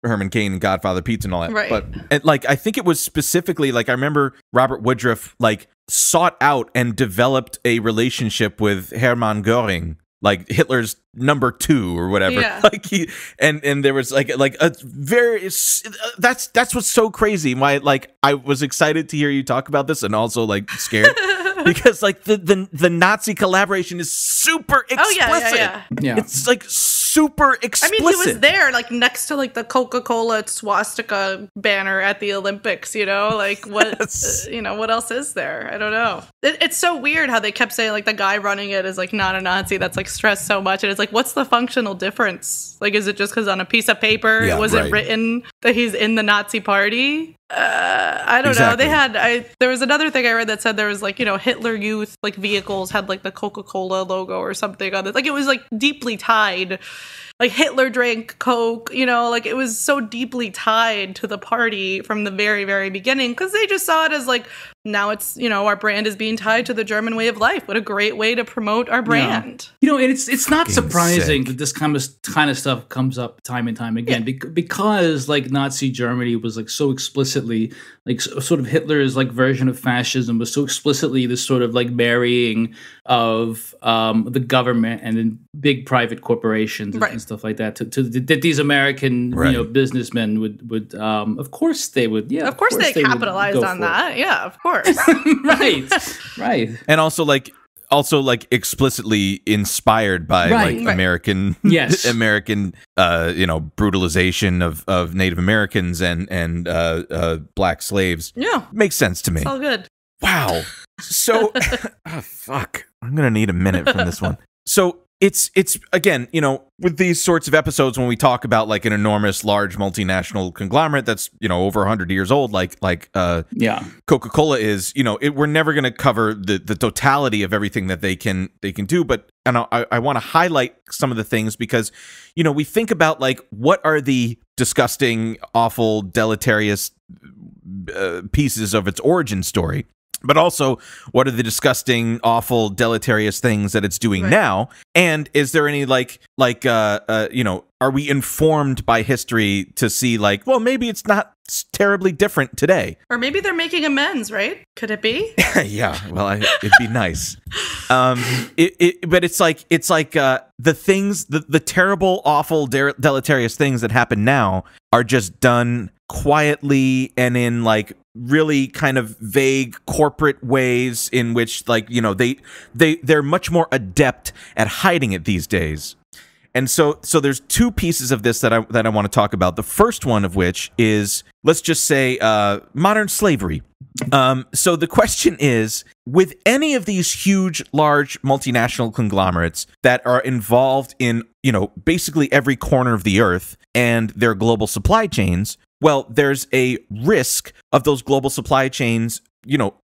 Herman Cain and Godfather Pizza and all that. Right. But like, I think it was specifically like, I remember Robert Woodruff like sought out and developed a relationship with Hermann Göring, like Hitler's number 2 or whatever. Yeah. Like and there was like a very that's what's so crazy. Why like I was excited to hear you talk about this and also like scared because like the Nazi collaboration is super explicit. Oh yeah. It's like super explicit. I mean, he was there like next to like the Coca-Cola swastika banner at the Olympics, you know? Like what you know, what else is there? I don't know. It's so weird how they kept saying like the guy running it is like not a Nazi. That's like stressed so much, and it's like, what's the functional difference? Like, is it just because on a piece of paper it wasn't written that he's in the Nazi party? I don't know. They had there was another thing I read that said there was like, you know, Hitler Youth like vehicles had like the Coca-Cola logo or something on it. Like it was like deeply tied. Like Hitler drank Coke, you know, like it was so deeply tied to the party from the very, very beginning because they just saw it as like, now it's, you know, our brand is being tied to the German way of life. What a great way to promote our brand. Yeah. You know, and it's not surprising that this kind of stuff comes up time and time again because like Nazi Germany was like so explicitly like sort of Hitler's like version of fascism was so explicitly this sort of like marrying of the government and then big private corporations and stuff like that that these American you know businessmen would of course they would of course they capitalized on that of course right and also like explicitly inspired by like American American you know brutalization of Native Americans and black slaves. Makes sense to me. It's all good. Wow. So fuck, I'm gonna need a minute from this one. So it's again, with these sorts of episodes, when we talk about like an enormous, large multinational conglomerate that's over 100 years old, like Coca-Cola is, we're never going to cover the totality of everything that they can do, but I want to highlight some of the things because we think about like what are the disgusting, awful, deleterious pieces of its origin story. But also, what are the disgusting, awful, deleterious things that it's doing now? And is there any are we informed by history to see like, well, maybe it's not terribly different today, or maybe they're making amends, right? Could it be? Yeah, well, it'd be nice. But it's like the things, the terrible, awful, deleterious things that happen now are just done quietly and in like really kind of vague corporate ways in which like they're much more adept at hiding it these days. And so there's two pieces of this that I want to talk about. The first one of which is, let's just say, modern slavery. So the question is, with any of these huge, large multinational conglomerates that are involved in, basically every corner of the earth and their global supply chains, well, there's a risk of those global supply chains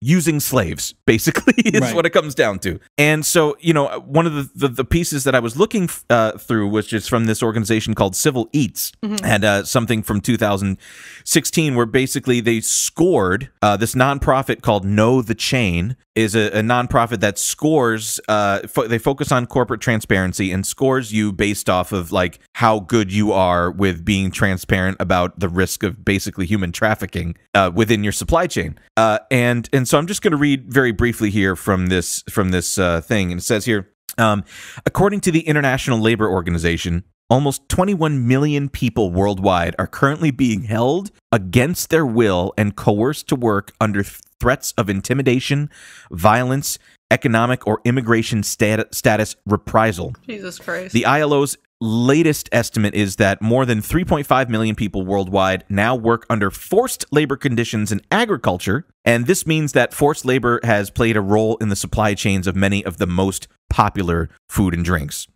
using slaves, basically, is what it comes down to. And so, one of the pieces that I was looking through was just from this organization called Civil Eats, and something from 2016 where basically they scored this nonprofit called Know the Chain, is a nonprofit that scores, they focus on corporate transparency and scores you based off of like how good you are with being transparent about the risk of basically human trafficking within your supply chain. And so I'm just going to read very briefly here from this thing, and it says here, according to the International Labor Organization, almost 21 million people worldwide are currently being held against their will and coerced to work under threats of intimidation, violence, economic or immigration status reprisal. Jesus Christ. The ILO's latest estimate is that more than 3.5 million people worldwide now work under forced labor conditions in agriculture, and this means that forced labor has played a role in the supply chains of many of the most popular food and drinks.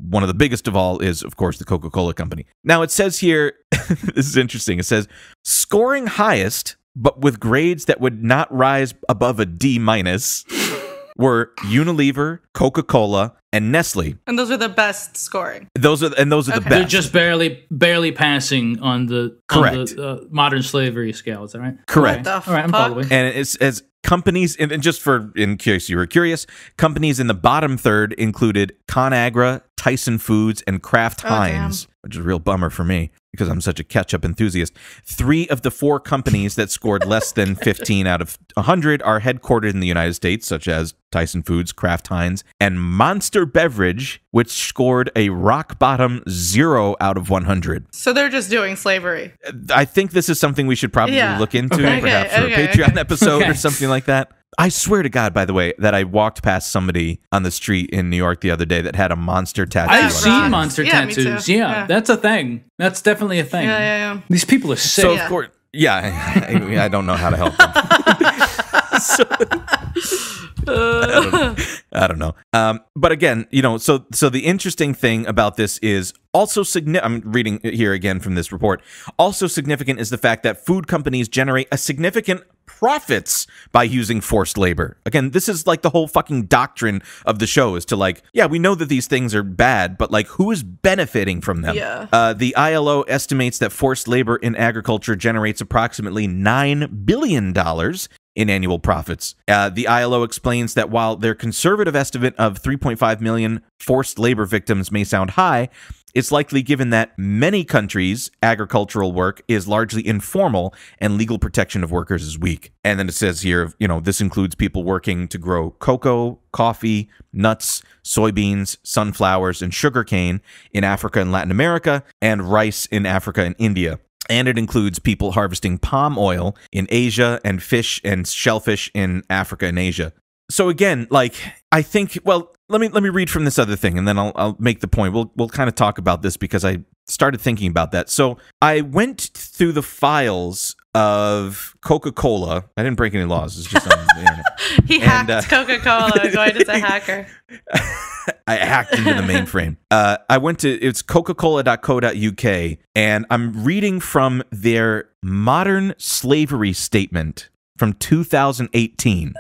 One of the biggest of all is, of course, the Coca-Cola company. Now, it says here, this is interesting, it says, scoring highest, but with grades that would not rise above a D- were Unilever, Coca-Cola, and Nestle. And those are the best scoring. Those are the best. They're just barely passing on the correct on the, modern slavery scale. Is that right? Correct. What the All right, I'm following. And it's as companies, and just for in case you were curious, companies in the bottom third included ConAgra, Tyson Foods, and Kraft Heinz, which is a real bummer for me because I'm such a ketchup enthusiast. 3 of the 4 companies that scored less than 15 out of 100 are headquartered in the United States, such as Tyson Foods, Kraft Heinz, and Monster Beverage, which scored a rock bottom 0 out of 100. So they're just doing slavery. I think this is something we should probably look into, perhaps for a Patreon episode or something like that. I swear to God, by the way, that I walked past somebody on the street in New York the other day that had a monster tattoo. I've seen monster tattoos. Me too. Yeah, that's a thing. That's definitely a thing. Yeah. These people are sick. So, of course, I don't know how to help them. I don't know. But again, so the interesting thing about this is also significant. I'm reading here again from this report. Also significant is the fact that food companies generate a significant profits by using forced labor. Again, this is like the whole fucking doctrine of the show is to like, yeah, we know that these things are bad, but like who is benefiting from them? Yeah. The ILO estimates that forced labor in agriculture generates approximately $9 billion in annual profits. The ILO explains that while their conservative estimate of 3.5 million forced labor victims may sound high, it's likely given that many countries' agricultural work is largely informal and legal protection of workers is weak. And then it says here, this includes people working to grow cocoa, coffee, nuts, soybeans, sunflowers, and sugarcane in Africa and Latin America, and rice in Africa and India. And it includes people harvesting palm oil in Asia and fish and shellfish in Africa and Asia. So again, like, I think, well, let me read from this other thing, and then I'll make the point. We'll kind of talk about this because I started thinking about that. So I went through the files of Coca-Cola. I didn't break any laws. It's just on the internet. He hacked Coca-Cola. Going as a hacker. I hacked into the mainframe. I went to, it's coca-cola.co.uk, and I'm reading from their modern slavery statement from 2018.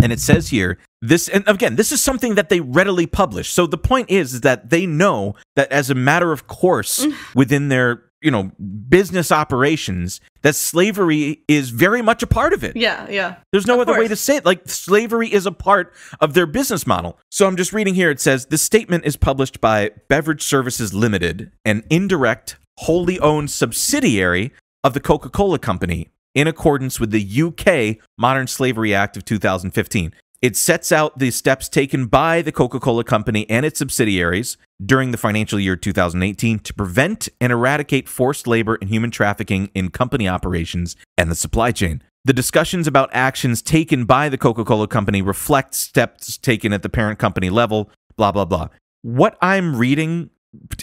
And it says here, this, and again, this is something that they readily publish. So the point is that they know that as a matter of course within their, you know, business operations, that slavery is very much a part of it. Yeah, yeah. There's no other way to say it. Like, slavery is a part of their business model. So I'm just reading here. It says, this statement is published by Beverage Services Limited, an indirect, wholly owned subsidiary of the Coca-Cola Company, in accordance with the UK Modern Slavery Act of 2015. It sets out the steps taken by the Coca-Cola Company and its subsidiaries during the financial year 2018 to prevent and eradicate forced labor and human trafficking in company operations and the supply chain. The discussions about actions taken by the Coca-Cola Company reflect steps taken at the parent company level, blah, blah, blah. What I'm reading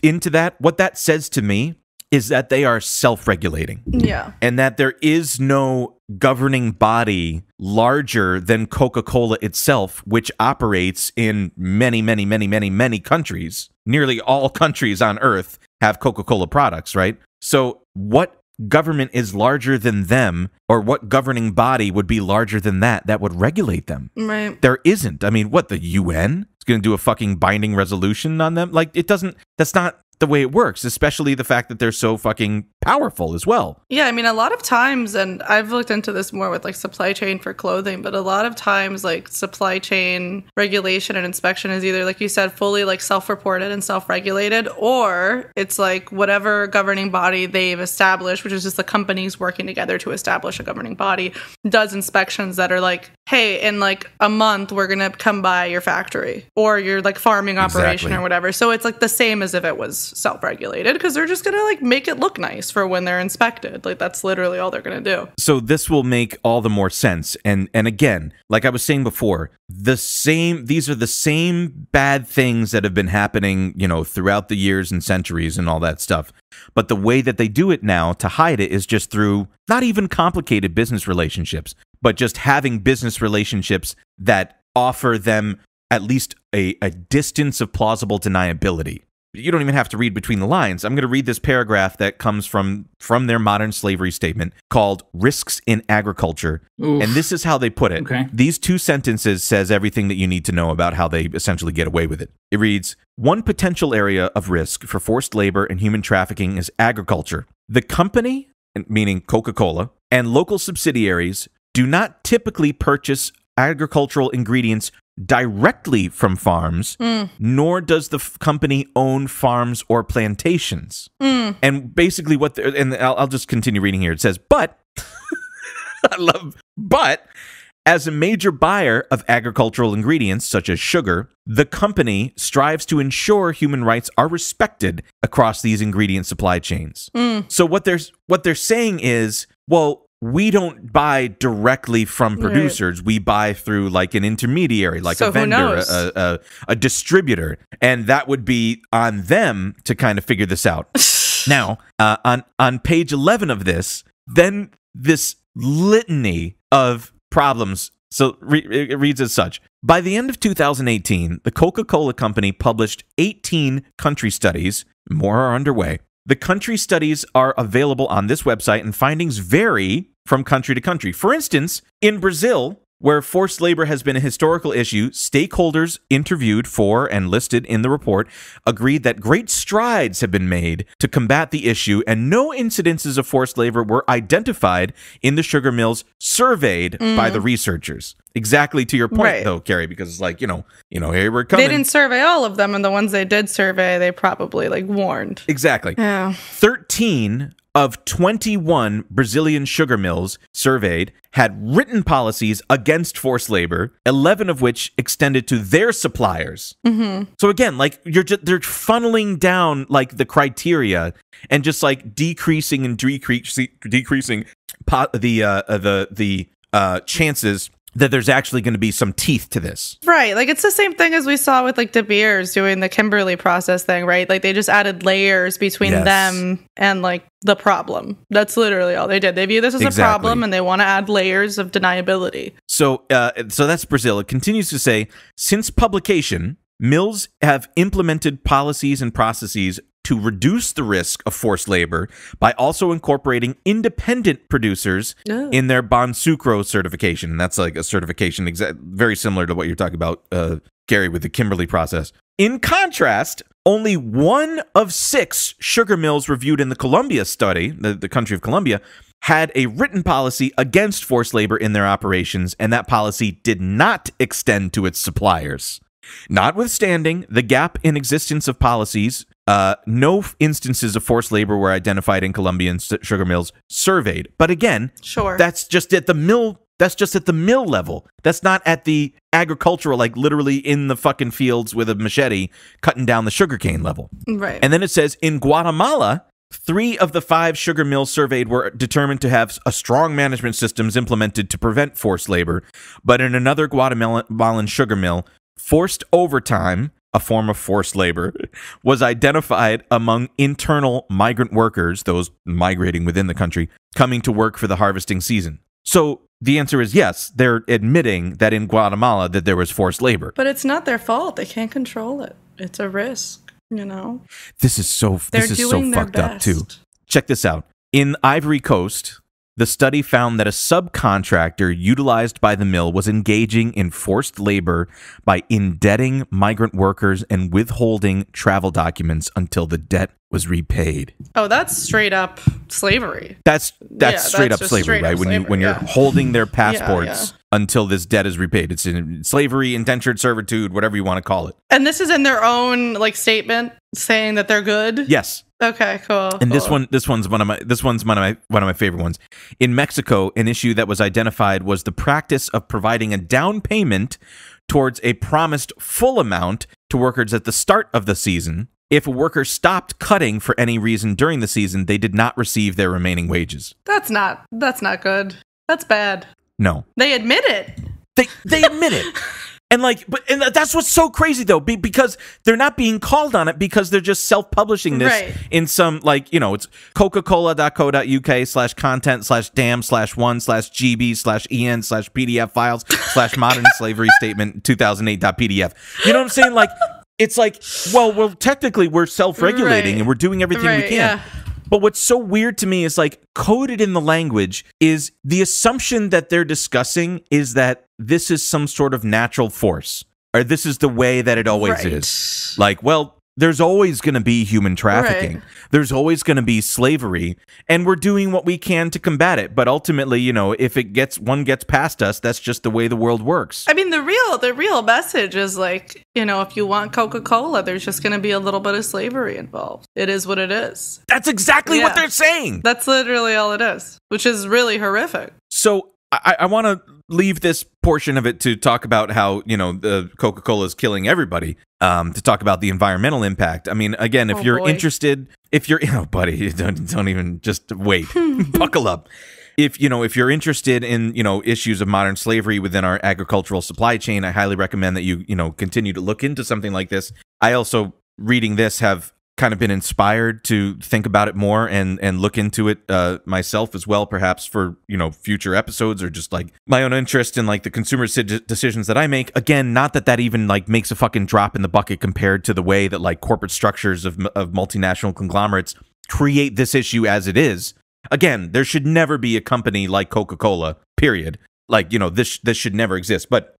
into that, what that says to me is that they are self-regulating. Yeah. And that there is no governing body larger than Coca-Cola itself, which operates in many, many, many, many, many countries. Nearly all countries on Earth have Coca-Cola products, right? So what government is larger than them, or what governing body would be larger than that would regulate them? Right. There isn't. I mean, what, the UN is going to do a fucking binding resolution on them? Like, it doesn't, that's not the way it works, especially the fact that they're so fucking powerful as well. Yeah, I mean, a lot of times, and I've looked into this more with like supply chain for clothing, but a lot of times like supply chain regulation and inspection is either, like you said, fully like self-reported and self-regulated, or it's like whatever governing body they've established, which is just the companies working together to establish a governing body, does inspections that are like, hey, in like a month, we're going to come by your factory or your like farming operation or whatever. So it's like the same as if it was self-regulated, because they're just going to like make it look nice for when they're inspected. Like, that's literally all they're going to do. So this will make all the more sense. And again, like I was saying before, these are the same bad things that have been happening, you know, throughout the years and centuries and all that stuff. But the way that they do it now to hide it is just through not even complicated business relationships, but just having business relationships that offer them at least a distance of plausible deniability. You don't even have to read between the lines. I'm going to read this paragraph that comes from their modern slavery statement called Risks in Agriculture. Oof. And this is how they put it. Okay. These two sentences says everything that you need to know about how they essentially get away with it. It reads, one potential area of risk for forced labor and human trafficking is agriculture. The company, meaning Coca-Cola, and local subsidiaries do not typically purchase agricultural ingredients directly from farms, nor does the company own farms or plantations. And basically and I'll just continue reading here. It says, but, but as a major buyer of agricultural ingredients such as sugar, the company strives to ensure human rights are respected across these ingredient supply chains. So what they're saying is, well, we don't buy directly from producers. Right. We buy through like an intermediary, like a vendor, a distributor. And that would be on them to kind of figure this out. Now, on page 11 of this, then this litany of problems. So it reads as such. By the end of 2018, the Coca-Cola Company published 18 country studies. More are underway. The country studies are available on this website, and findings vary from country to country. For instance, in Brazil, where forced labor has been a historical issue, stakeholders interviewed for and listed in the report agreed that great strides have been made to combat the issue, and no incidences of forced labor were identified in the sugar mills surveyed by the researchers. Exactly to your point, though, Carrie, because it's like, you know, here we're coming. They didn't survey all of them, and the ones they did survey, they probably like warned. Exactly. Yeah. 13 of 21 Brazilian sugar mills surveyed had written policies against forced labor, 11 of which extended to their suppliers. So again, like they're funneling down like the criteria and just like decreasing and decreasing the chances that there's actually going to be some teeth to this. Right. Like, it's the same thing as we saw with, like, De Beers doing the Kimberly process thing, right? Like, they just added layers between them and, like, the problem. That's literally all they did. They view this as a problem, and they want to add layers of deniability. So that's Brazil. It continues to say, since publication, mills have implemented policies and processes to reduce the risk of forced labor by also incorporating independent producers in their Bon Sucro certification. And that's like a certification very similar to what you're talking about, Gary, with the Kimberly process. In contrast, only 1 of 6 sugar mills reviewed in the Colombia study, the country of Colombia, had a written policy against forced labor in their operations, and that policy did not extend to its suppliers. Notwithstanding the gap in existence of policies, no instances of forced labor were identified in Colombian sugar mills surveyed. But again, that's just at the mill. That's just at the mill level. That's not at the agricultural, like literally in the fucking fields with a machete cutting down the sugarcane level. Right. And then it says in Guatemala, 3 of the 5 sugar mills surveyed were determined to have a strong management systems implemented to prevent forced labor. But in another Guatemalan sugar mill, forced overtime, a form of forced labor, was identified among internal migrant workers, those migrating within the country, coming to work for the harvesting season. So the answer is yes, they're admitting that in Guatemala that there was forced labor. But it's not their fault. They can't control it. It's a risk, you know? This is so fucked up too. Check this out. In Ivory Coast, the study found that a subcontractor utilized by the mill was engaging in forced labor by indebting migrant workers and withholding travel documents until the debt was repaid. Oh, that's straight up slavery. That's straight up slavery, right? When you're holding their passports until this debt is repaid. It's in slavery, indentured servitude, whatever you want to call it. And this is in their own like statement saying that they're good? Yes. Okay, cool. And this one's one of my favorite ones. In Mexico, an issue that was identified was the practice of providing a down payment towards a promised full amount to workers at the start of the season. If a worker stopped cutting for any reason during the season, they did not receive their remaining wages. That's not good. That's bad. No. They admit it. They admit it. And that's what's so crazy though, because they're not being called on it because they're just self-publishing this in some it's coca-cola.co.uk/content/dam/1/gb/en/pdf files/modern slavery statement 2008.pdf. You know what I'm saying? Like, it's like, well, technically we're self-regulating and we're doing everything we can. Yeah. But what's so weird to me is like coded in the language is the assumption that they're discussing is that this is some sort of natural force or this is the way that it always is. Like, well, there's always going to be human trafficking. Right. There's always going to be slavery, and we're doing what we can to combat it. But ultimately, if it gets past us, that's just the way the world works. I mean, the real message is like, if you want Coca-Cola, there's just going to be a little bit of slavery involved. It is what it is. That's exactly what they're saying. That's literally all it is, which is really horrific. So I want to leave this portion of it to talk about how, the Coca-Cola is killing everybody, to talk about the environmental impact. I mean, again, if you're interested, buddy, don't even just wait, buckle up. If you're interested in, issues of modern slavery within our agricultural supply chain, I highly recommend that you continue to look into something like this. I also, reading this, have kind of been inspired to think about it more and look into it myself as well, perhaps for future episodes or just like my own interest in like the consumer decisions that I make. Again, not that even like makes a fucking drop in the bucket compared to the way that like corporate structures of multinational conglomerates create this issue as it is. Again, there should never be a company like Coca-Cola, period. Like, this should never exist. But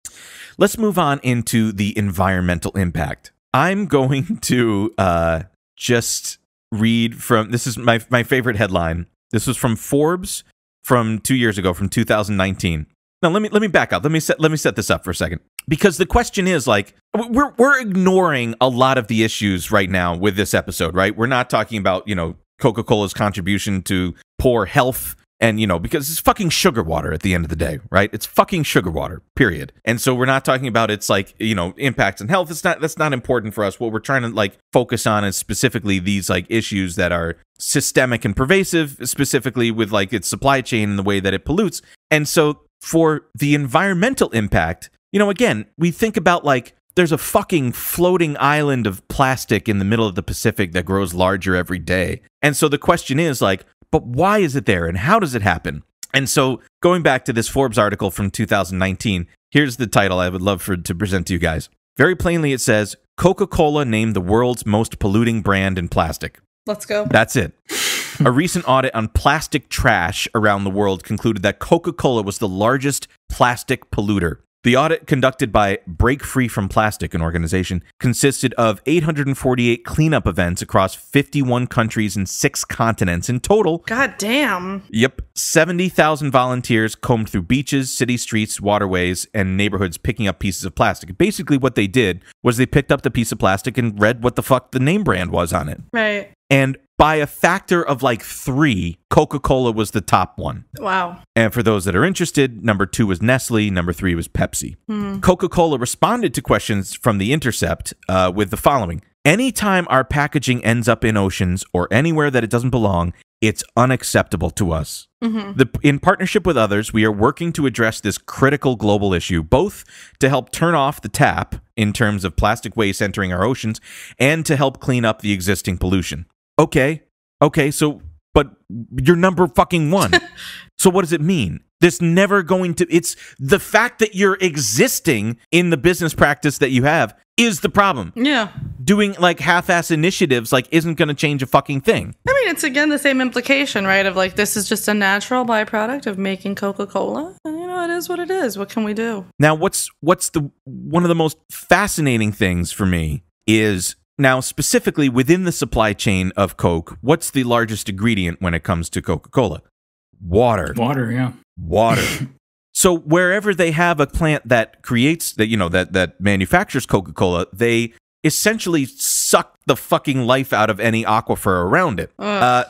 let's move on into the environmental impact. I'm going to just read from, this is my favorite headline. This was from Forbes from 2 years ago, from 2019. Now let me back up. Let me set this up for a second, because the question is like we're ignoring a lot of the issues right now with this episode, right? We're not talking about Coca-Cola's contribution to poor health. And, because it's fucking sugar water at the end of the day, right? It's fucking sugar water, period. And so we're not talking about its like, impacts on health. That's not important for us. What we're trying to like focus on is specifically these like issues that are systemic and pervasive, specifically with like its supply chain and the way that it pollutes. And so for the environmental impact, you know, again, we think about like there's a fucking floating island of plastic in the middle of the Pacific that grows larger every day. And so the question is like, but why is it there and how does it happen? And so going back to this Forbes article from 2019, here's the title I would love to present to you guys. Very plainly, it says, Coca-Cola named the world's most polluting brand in plastic. Let's go. That's it. A recent audit on plastic trash around the world concluded that Coca-Cola was the largest plastic polluter. The audit, conducted by Break Free from Plastic, an organization, consisted of 848 cleanup events across 51 countries and 6 continents in total. God damn. Yep. 70,000 volunteers combed through beaches, city streets, waterways, and neighborhoods picking up pieces of plastic. Basically, what they did was they picked up the piece of plastic and read what the fuck the name brand was on it. Right. And by a factor of like 3, Coca-Cola was the top one. Wow. And for those that are interested, number 2 was Nestle, number 3 was Pepsi. Coca-Cola responded to questions from The Intercept with the following. Anytime our packaging ends up in oceans or anywhere that it doesn't belong, it's unacceptable to us. In partnership with others, we are working to address this critical global issue, both to help turn off the tap in terms of plastic waste entering our oceans and to help clean up the existing pollution. Okay, so, but you're number fucking 1. So what does it mean? This never going to, it's the fact that you're existing in the business practice that you have is the problem. Yeah. Doing like half-ass initiatives like isn't going to change a fucking thing. I mean, it's again the same implication, right? Of like, this is just a natural byproduct of making Coca-Cola. And you know, it is what it is. What can we do? Now, what's the one of the most fascinating things for me is now specifically within the supply chain of Coke, what's the largest ingredient when it comes to Coca-Cola? Water. Water, yeah. Water. So wherever they have a plant that creates that, you know, that manufactures Coca-Cola, they essentially suck the fucking life out of any aquifer around it.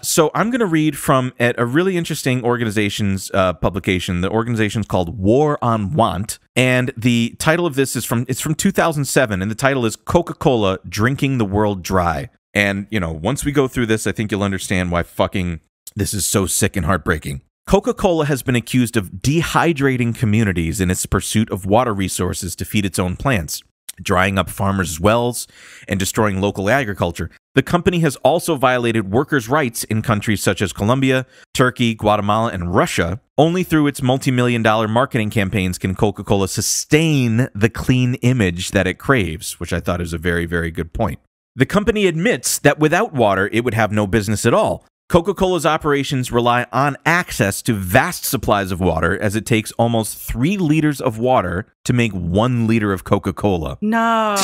So I'm going to read from a really interesting organization's publication. The organization's called War on Want, and the title of this is from 2007, and the title is Coca-Cola Drinking the World Dry. And, you know, once we go through this, I think you'll understand why fucking this is so sick and heartbreaking. Coca-Cola has been accused of dehydrating communities in its pursuit of water resources to feed its own plants, drying up farmers' wells, and destroying local agriculture. The company has also violated workers' rights in countries such as Colombia, Turkey, Guatemala, and Russia. Only through its multi-million-dollar marketing campaigns can Coca-Cola sustain the clean image that it craves, which I thought is a very, very good point. The company admits that without water, it would have no business at all. Coca-Cola's operations rely on access to vast supplies of water, as it takes almost 3 liters of water to make 1 liter of Coca-Cola. No.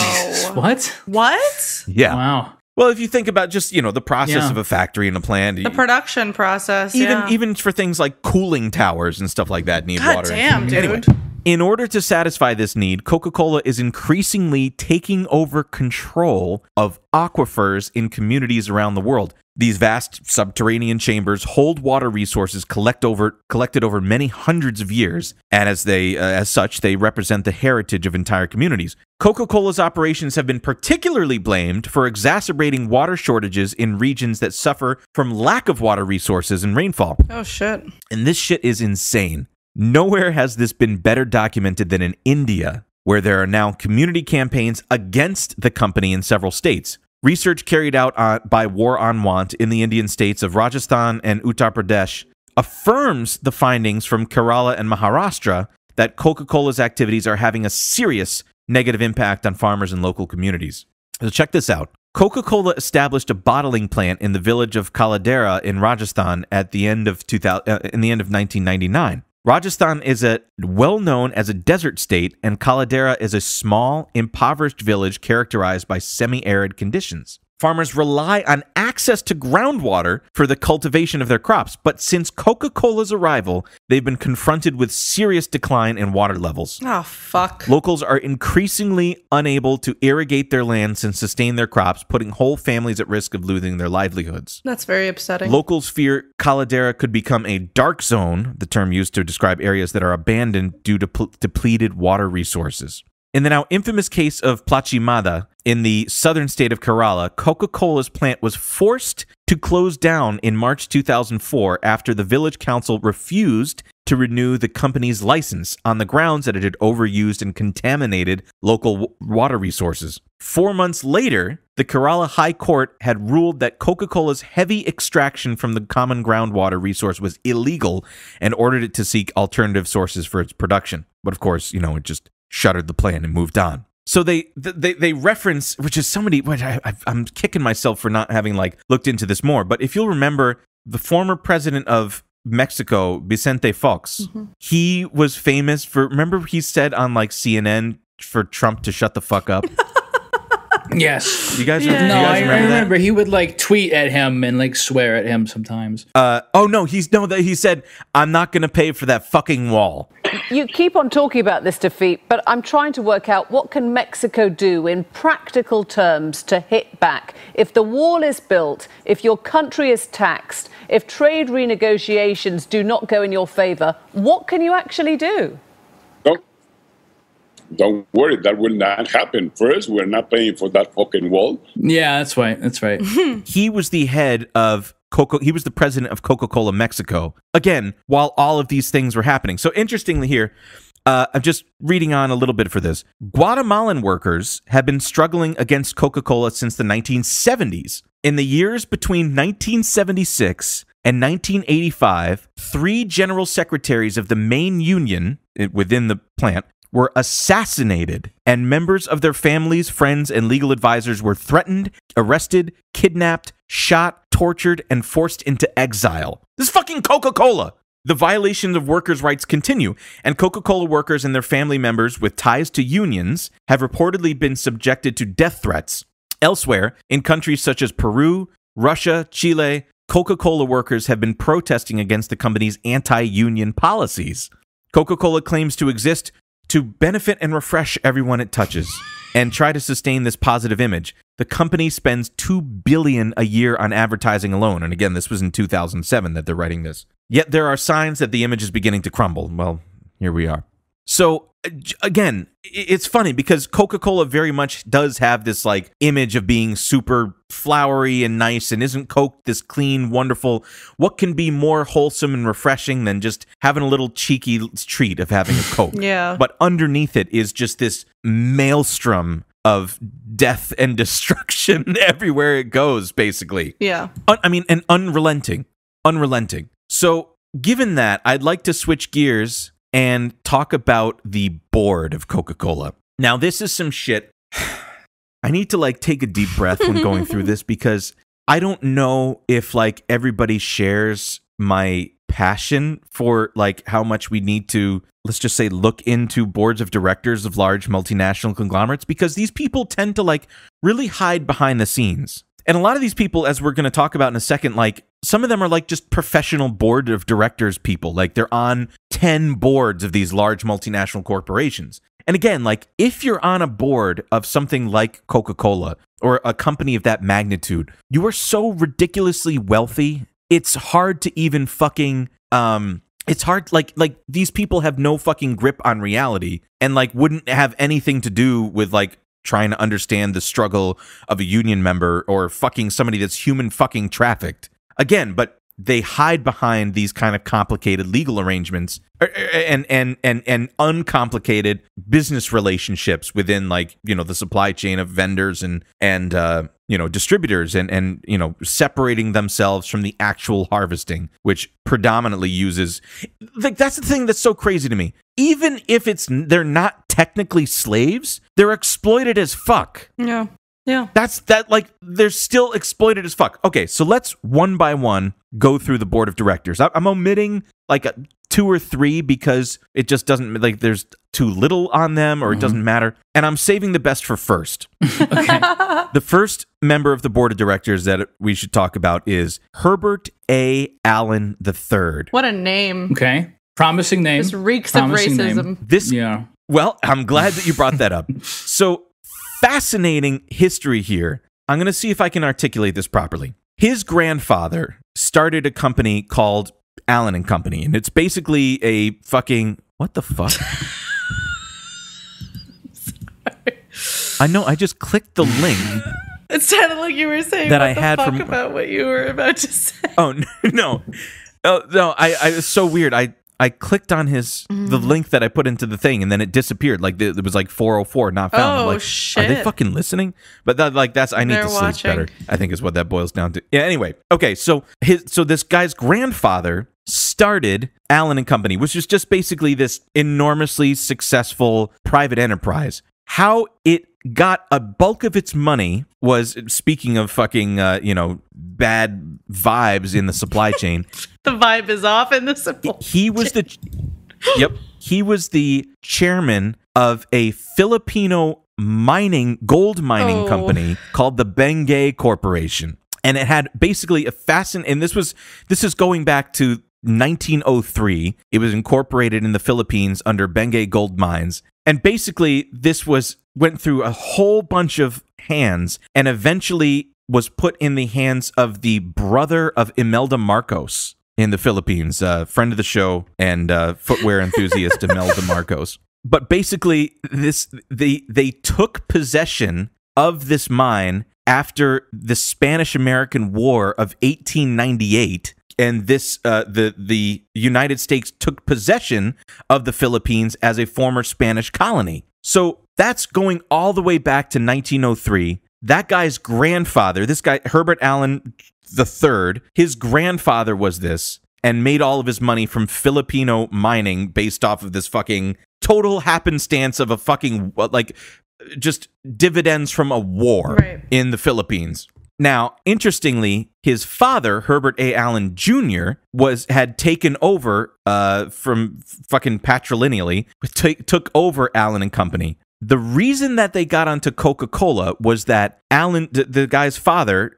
What? What? Yeah. Wow. Well, if you think about just, you know, the process of a factory and a plant. The production process, even for things like cooling towers and stuff like that need water. God damn, dude. Anyway, in order to satisfy this need, Coca-Cola is increasingly taking over control of aquifers in communities around the world. These vast subterranean chambers hold water resources collected over many hundreds of years, and as such, they represent the heritage of entire communities. Coca-Cola's operations have been particularly blamed for exacerbating water shortages in regions that suffer from lack of water resources and rainfall. Oh, shit. And this shit is insane. Nowhere has this been better documented than in India, where there are now community campaigns against the company in several states. Research carried out by War on Want in the Indian states of Rajasthan and Uttar Pradesh affirms the findings from Kerala and Maharashtra that Coca-Cola's activities are having a serious negative impact on farmers and local communities. So check this out. Coca-Cola established a bottling plant in the village of Kaladera in Rajasthan at the end of 1999. Rajasthan is well known as a desert state, and Kaladera is a small, impoverished village characterized by semi-arid conditions. Farmers rely on access to groundwater for the cultivation of their crops, but since Coca-Cola's arrival, they've been confronted with serious decline in water levels. Oh, fuck. Locals are increasingly unable to irrigate their lands and sustain their crops, putting whole families at risk of losing their livelihoods. That's very upsetting. Locals fear Kaladera could become a dark zone, the term used to describe areas that are abandoned due to depleted water resources. In the now infamous case of Plachimada in the southern state of Kerala, Coca-Cola's plant was forced to close down in March 2004 after the village council refused to renew the company's license on the grounds that it had overused and contaminated local water resources. 4 months later, the Kerala High Court had ruled that Coca-Cola's heavy extraction from the common groundwater resource was illegal and ordered it to seek alternative sources for its production. But of course, it just shuttered the plan and moved on. So they reference, which is somebody, which I'm kicking myself for not having looked into this more. But if you'll remember, the former president of Mexico, Vicente Fox, he was famous for, remember he said on CNN for Trump to shut the fuck up? Yes. You guys, No, I remember that? he would tweet at him and swear at him sometimes. He said, I'm not going to pay for that fucking wall. You keep on talking about this defeat, but I'm trying to work out what can Mexico do in practical terms to hit back. If the wall is built, if your country is taxed, if trade renegotiations do not go in your favor, what can you actually do? Don't worry, that will not happen. First, we're not paying for that fucking wall. Yeah, that's right. That's right. He was the head of he was the president of Coca-Cola Mexico. Again, while all of these things were happening. So interestingly here, I'm just reading on a little bit for this. Guatemalan workers have been struggling against Coca-Cola since the 1970s. In the years between 1976 and 1985, 3 general secretaries of the main union within the plant were assassinated, and members of their families, friends, and legal advisors were threatened, arrested, kidnapped, shot, tortured, and forced into exile. This is fucking Coca-Cola! The violations of workers' rights continue, and Coca-Cola workers and their family members with ties to unions have reportedly been subjected to death threats. Elsewhere, in countries such as Peru, Russia, Chile, Coca-Cola workers have been protesting against the company's anti-union policies. Coca-Cola claims to exist to benefit and refresh everyone it touches and try to sustain this positive image. The company spends $2 billion a year on advertising alone. And again, this was in 2007 that they're writing this. Yet there are signs that the image is beginning to crumble. Well, here we are. So again, it's funny because Coca-Cola very much does have this image of being super flowery and nice, and isn't Coke this clean, wonderful? What can be more wholesome and refreshing than just having a little cheeky treat of having a Coke? Yeah. But underneath it is just this maelstrom of death and destruction everywhere it goes, basically. Yeah. And unrelenting. So given that, I'd like to switch gears and talk about the board of Coca-Cola. Now, this is some shit. I need to take a deep breath when going through this, because I don't know if everybody shares my passion for how much we need to, let's just say, look into boards of directors of large multinational conglomerates, because these people tend to really hide behind the scenes. And a lot of these people, as we're going to talk about in a second, some of them are just professional board of directors people. They're on 10 boards of these large multinational corporations. And again, if you're on a board of something like Coca-Cola or a company of that magnitude, you are so ridiculously wealthy. It's hard to even fucking, it's hard, these people have no fucking grip on reality and wouldn't have anything to do with trying to understand the struggle of a union member or fucking somebody that's human fucking trafficked. Again, but they hide behind these kind of complicated legal arrangements and uncomplicated business relationships within the supply chain of vendors and distributors and separating themselves from the actual harvesting, which predominantly uses that's the thing that's so crazy to me. Even if they're not technically slaves, they're exploited as fuck. Yeah. Yeah. They're still exploited as fuck. Okay, so let's one by one go through the board of directors. I'm omitting 2 or 3 because it just doesn't, there's too little on them or it doesn't matter. And I'm saving the best for first. Okay. The first member of the board of directors that we should talk about is Herbert A. Allen III. What a name. Okay. Promising name. This reeks of racism. Yeah. Well, I'm glad that you brought that up. So, fascinating history here. I'm going to see if I can articulate this properly. His grandfather started a company called Allen and Company, and it's basically a fucking... What the fuck? I know. I just clicked the link. It sounded like you were saying that what I the had fuck from about what you were about to say. Oh no, no! It's so weird. I clicked on the link that I put into the thing, and then it disappeared. Like it was like 404 not found. I'm like, shit! Are they fucking listening? But I need to sleep better, I think is what that boils down to. Yeah. Anyway, okay. So this guy's grandfather started Allen and Company, which is just basically this enormously successful private enterprise. How it got a bulk of its money was, speaking of fucking, bad vibes in the supply chain. The vibe is off in the supply He was he was the chairman of a Filipino gold mining company called the Bengay Corporation. And it had basically and this is going back to 1903. It was incorporated in the Philippines under Bengay Gold Mines. And basically, this went through a whole bunch of hands and eventually was put in the hands of the brother of Imelda Marcos in the Philippines, friend of the show and footwear enthusiast Imelda Marcos. But basically, they took possession of this mine after the Spanish-American War of 1898. And the United States took possession of the Philippines as a former Spanish colony. So that's going all the way back to 1903. That guy's grandfather, this guy, Herbert Allen III, his grandfather was this and made all of his money from Filipino mining based off of this fucking total happenstance of a fucking, just dividends from a war in the Philippines. Now, interestingly, his father, Herbert A. Allen Jr., had taken over from fucking patrilineally, took over Allen and Company. The reason that they got onto Coca-Cola was that Allen, the guy's father,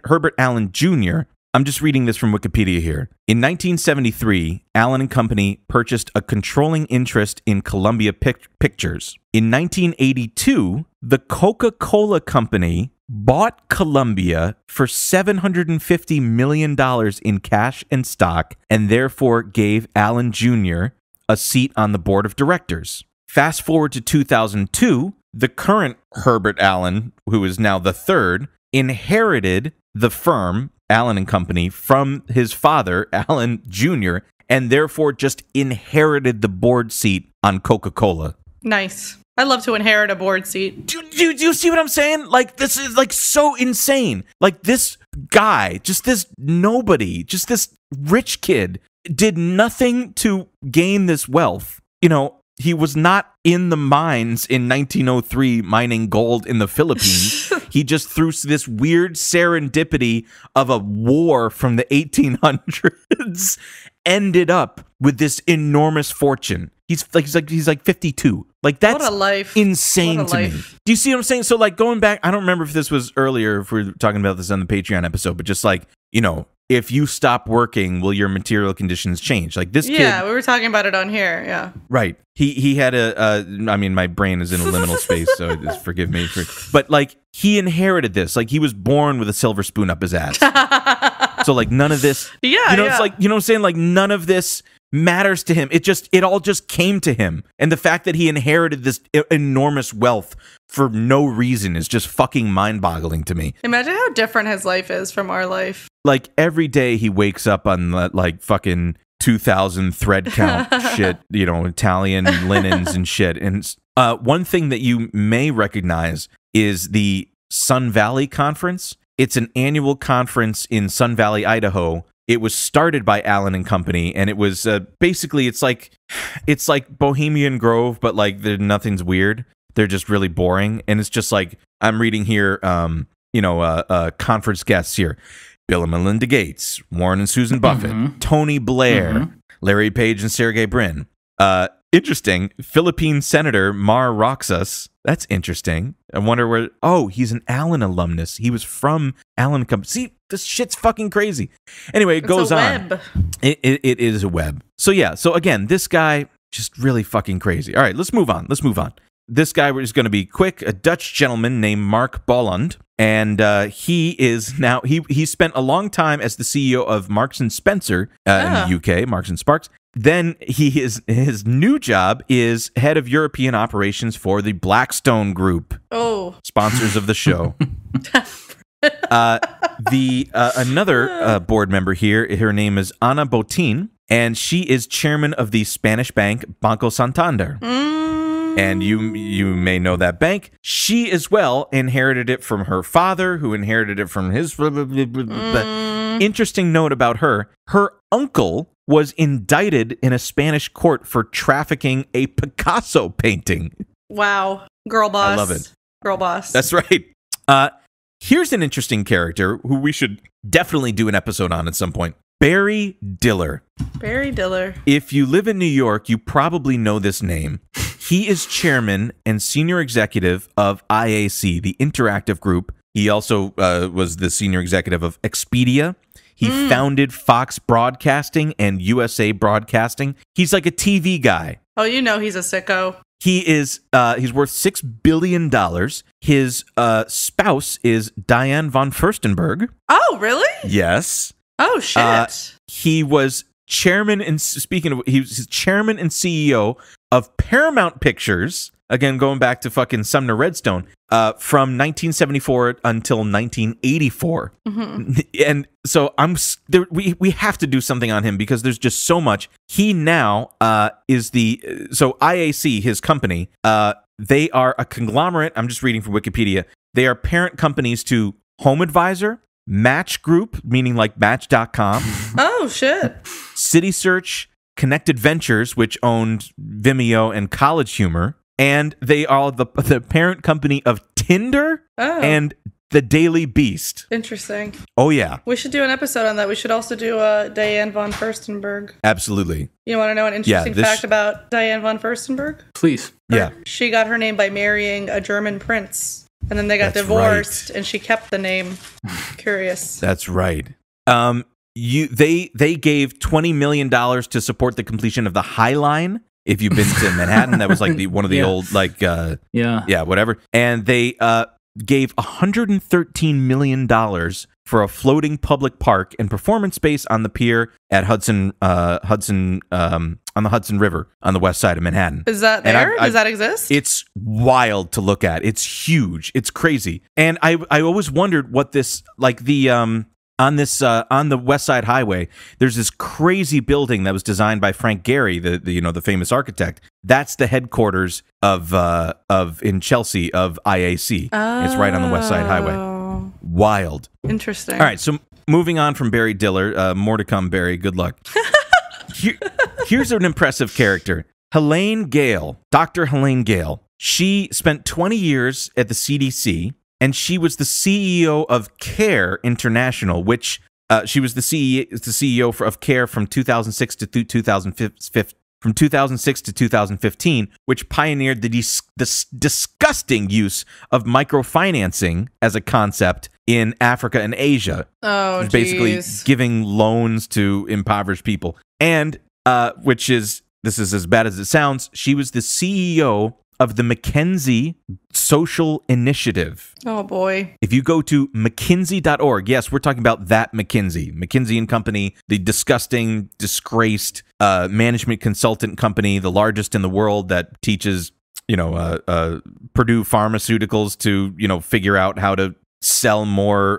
Herbert Allen Jr., I'm just reading this from Wikipedia here. In 1973, Allen and Company purchased a controlling interest in Columbia Pictures. In 1982, the Coca-Cola Company bought Columbia for $750 million in cash and stock, and therefore gave Allen Jr. a seat on the board of directors. Fast forward to 2002, the current Herbert Allen, who is now the third, inherited the firm, Allen and Company, from his father, Allen Jr., and therefore just inherited the board seat on Coca-Cola. Nice. I love to inherit a board seat. Do you see what I'm saying? Like, this is like so insane. Like, this guy, just this nobody, just this rich kid, did nothing to gain this wealth. You know, he was not in the mines in 1903 mining gold in the Philippines. He just, through this weird serendipity of a war from the 1800s, ended up with this enormous fortune. He's like 52. Like, that's what a life. Insane what a to life. me. Do you see what I'm saying? So, like, going back, I don't remember if this was earlier, if we were talking about this on the Patreon episode, but just like, you know, if you stop working, will your material conditions change? Like, this kid. Yeah, we were talking about it on here. Yeah. Right. He had I mean, my brain is in a liminal space, so just forgive me but like, he inherited this. Like, he was born with a silver spoon up his ass. So, like, none of this. Yeah. You know, it's like, you know what I'm saying? Like, none of this matters to him. It all just came to him. And the fact that he inherited this enormous wealth for no reason is just fucking mind-boggling to me. Imagine how different his life is from our life. Like, every day he wakes up on that, like, fucking 2,000 thread count shit, you know, Italian linens and shit. And one thing that you may recognize is the Sun Valley Conference. It's an annual conference in Sun Valley, Idaho. It was started by Allen and Company, and it was basically, it's like Bohemian Grove, but like nothing's weird. They're just really boring, and it's just like, I'm reading here, conference guests here: Bill and Melinda Gates, Warren and Susan Buffett, Tony Blair, Larry Page and Sergey Brin. Interesting. Philippine Senator Mar Roxas. That's interesting. I wonder where. Oh, he's an Allen alumnus. He was from Allen Company. See, this shit's fucking crazy. Anyway, it goes on. Web. It is a web. So yeah. So again, this guy just really fucking crazy. All right, let's move on. This guy is going to be quick. A Dutch gentleman named Mark Bolland, and he is now he spent a long time as the CEO of Marks and Spencer in the UK, Marks and Sparks. then his new job is head of European operations for the Blackstone Group. Oh, sponsors of the show. Another board member here, her name is Ana Botín, and she is chairman of the Spanish bank Banco Santander. And you may know that bank. She as well inherited it from her father, who inherited it from his... Interesting note about her. Her uncle was indicted in a Spanish court for trafficking a Picasso painting. Wow. Girl boss. I love it. Girl boss. That's right. Here's an interesting character who we should definitely do an episode on at some point. Barry Diller. Barry Diller. If you live in New York, you probably know this name. He is chairman and senior executive of IAC, the interactive group. He also was the senior executive of Expedia. He founded Fox Broadcasting and USA Broadcasting. He's like a TV guy. Oh, you know he's a sicko. He is he's worth $6 billion. His spouse is Diane Von Furstenberg. Oh, really? Yes. Oh, shit. He was chairman and he was chairman and CEO of Paramount Pictures. Again, going back to fucking Sumner Redstone, from 1974 until 1984. And so we have to do something on him because there's just so much. He now is so IAC, his company, they are a conglomerate. I'm just reading from Wikipedia. They are parent companies to Home Advisor, Match Group, meaning like Match.com. Oh, shit. City Search, Connected Ventures, which owned Vimeo and College Humor. And they are the parent company of Tinder and The Daily Beast. Interesting. Oh, yeah. We should do an episode on that. We should also do Diane Von Furstenberg. Absolutely. You want to know an interesting fact about Diane Von Furstenberg? Please. She got her name by marrying a German prince. And then they got divorced, and she kept the name. Curious. That's right. They gave $20 million to support the completion of the High Line. If you've been to Manhattan, that was like one of the old, like, whatever. And they gave $113 million for a floating public park and performance space on the pier at on the Hudson River on the west side of Manhattan. Is that there? Does that exist? It's wild to look at. It's huge. It's crazy. And I always wondered what this, like on the West Side Highway, there's this crazy building that was designed by Frank Gehry, the famous architect. That's the headquarters of in Chelsea of IAC. It's right on the West Side Highway. Wild. Interesting. All right, so moving on from Barry Diller, more to come, Barry. Good luck. Here's an impressive character, Helene Gayle, Dr. Helene Gayle. She spent 20 years at the CDC. And she was the CEO of CARE International, which she was the CEO of CARE from 2006 to 2015, which pioneered the disgusting use of microfinancing as a concept in Africa and Asia. Oh, basically giving loans to impoverished people. And this is as bad as it sounds. She was the CEO of the McKinsey Social Initiative. Oh, boy. If you go to McKinsey.org, yes, we're talking about that McKinsey and Company, the disgusting, disgraced management consultant company, the largest in the world that teaches, Purdue Pharmaceuticals to, figure out how to sell more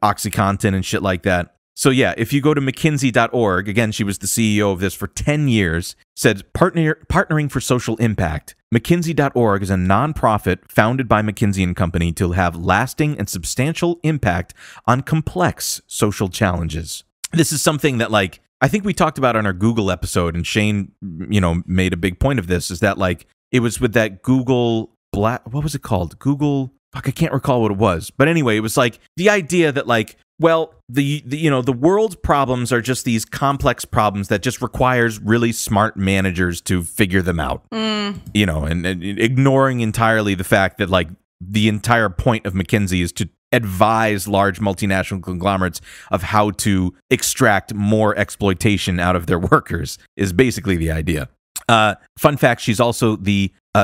OxyContin and shit like that. So yeah, if you go to McKinsey.org, again, she was the CEO of this for 10 years, said partnering for social impact. McKinsey.org is a nonprofit founded by McKinsey and Company to have lasting and substantial impact on complex social challenges. This is something that, like, I think we talked about on our Google episode, and Shane, made a big point of this, is that, like, it was with that Google what was it called? Google, I can't recall what it was. But anyway, it was like the idea that, like, well, the world's problems are just these complex problems that just requires really smart managers to figure them out. And ignoring entirely the fact that, like, the entire point of McKinsey is to advise large multinational conglomerates of how to extract more exploitation out of their workers, is basically the idea. Fun fact, she's also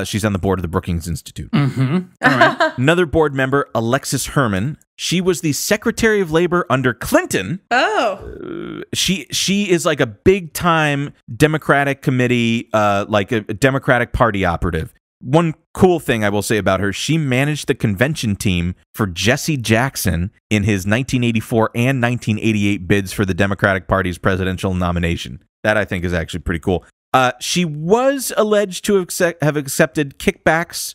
she's on the board of the Brookings Institute. Mm-hmm. All right. Another board member, Alexis Herman. She was the Secretary of Labor under Clinton. Oh. She is like a big time Democratic committee, like a Democratic Party operative. One cool thing I will say about her, she managed the convention team for Jesse Jackson in his 1984 and 1988 bids for the Democratic Party's presidential nomination. That I think is actually pretty cool. She was alleged to have accepted kickbacks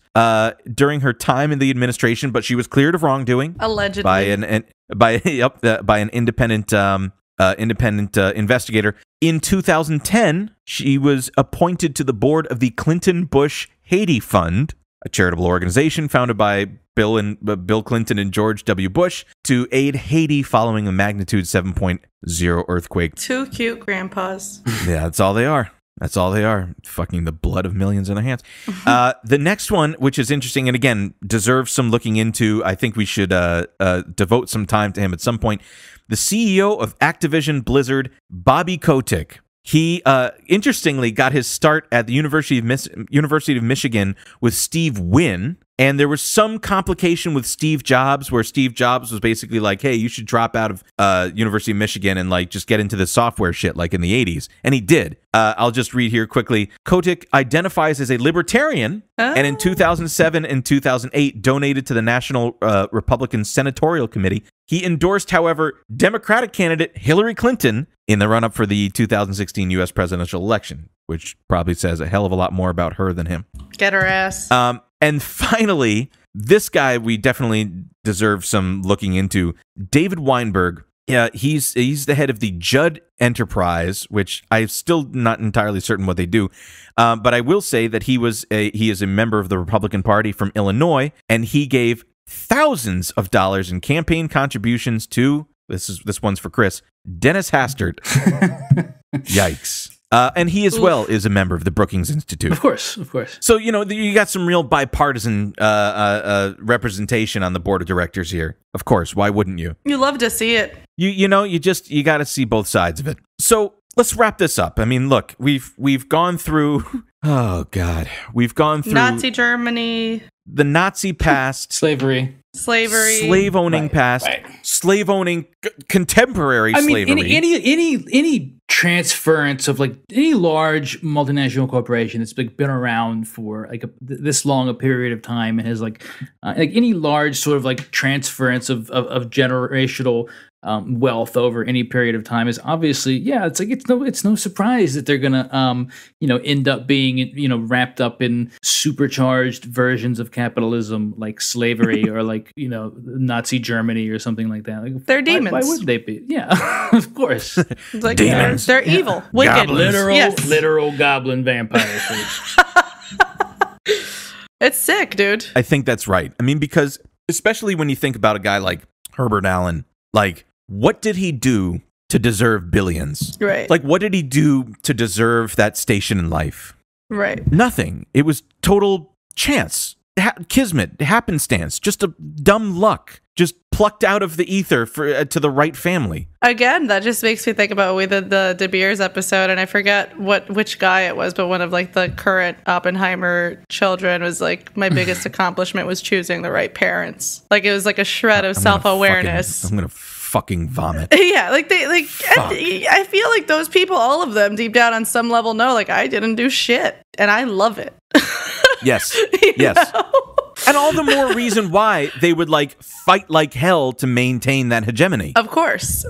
during her time in the administration, but she was cleared of wrongdoing. Allegedly. By an independent investigator. In 2010, she was appointed to the board of the Clinton-Bush Haiti Fund, a charitable organization founded by Bill Clinton and George W. Bush to aid Haiti following a magnitude 7.0 earthquake. Two cute grandpas. Yeah, that's all they are. That's all they are. Fucking the blood of millions in their hands. The next one, which is interesting and again deserves some looking into, I think we should devote some time to him at some point. The CEO of Activision Blizzard, Bobby Kotick. He interestingly got his start at the University of Michigan with Steve Wynn. And there was some complication with Steve Jobs, where Steve Jobs was basically like, hey, you should drop out of University of Michigan and like just get into the software shit like in the 80s. And he did. I'll just read here quickly. Kotick identifies as a libertarian and in 2007 and 2008 donated to the National Republican Senatorial Committee. He endorsed, however, Democratic candidate Hillary Clinton in the run-up for the 2016 U.S. presidential election, which probably says a hell of a lot more about her than him. Get her ass. And finally, this guy we definitely deserve some looking into. David Weinberg. Yeah, he's the head of the Judd Enterprise, which I'm still not entirely certain what they do. But I will say that he is a member of the Republican Party from Illinois, and he gave thousands of dollars in campaign contributions to this one's for Chris, Dennis Hastert. Yikes. And he as well is a member of the Brookings Institute. Of course. So, you got some real bipartisan representation on the board of directors here. Of course, why wouldn't you? You love to see it. You got to see both sides of it. So let's wrap this up. I mean, look, we've gone through. Oh God, we've gone through Nazi Germany, the Nazi past, slavery, slave owning past, slave owning contemporary slavery. Any transference of like any large multinational corporation that's been around for like this long a period of time and has like any large sort of like transference of generational wealth over any period of time is obviously, it's no surprise that they're gonna end up being wrapped up in supercharged versions of capitalism like slavery or like Nazi Germany or something like that. Like, they're demons. Why would they be? Yeah, of course. It's like, demons. They're evil, wicked, literal goblin vampires. It's sick, dude. I think that's right. I mean, because especially when you think about a guy like Herbert Allen, like, what did he do to deserve billions? Right. Like, what did he do to deserve that station in life? Right. Nothing. It was total chance, kismet, happenstance, just a dumb luck, just plucked out of the ether to the right family. Again, that just makes me think about we did the De Beers episode, and I forget which guy it was, but one of like the current Oppenheimer children was like, my biggest accomplishment was choosing the right parents. Like it was like a shred of self-awareness. I'm gonna fucking vomit. Yeah, like I feel like those people, all of them, deep down on some level, know like I didn't do shit, and I love it. Yes, You know? And all the more reason why they would like fight like hell to maintain that hegemony. Of course,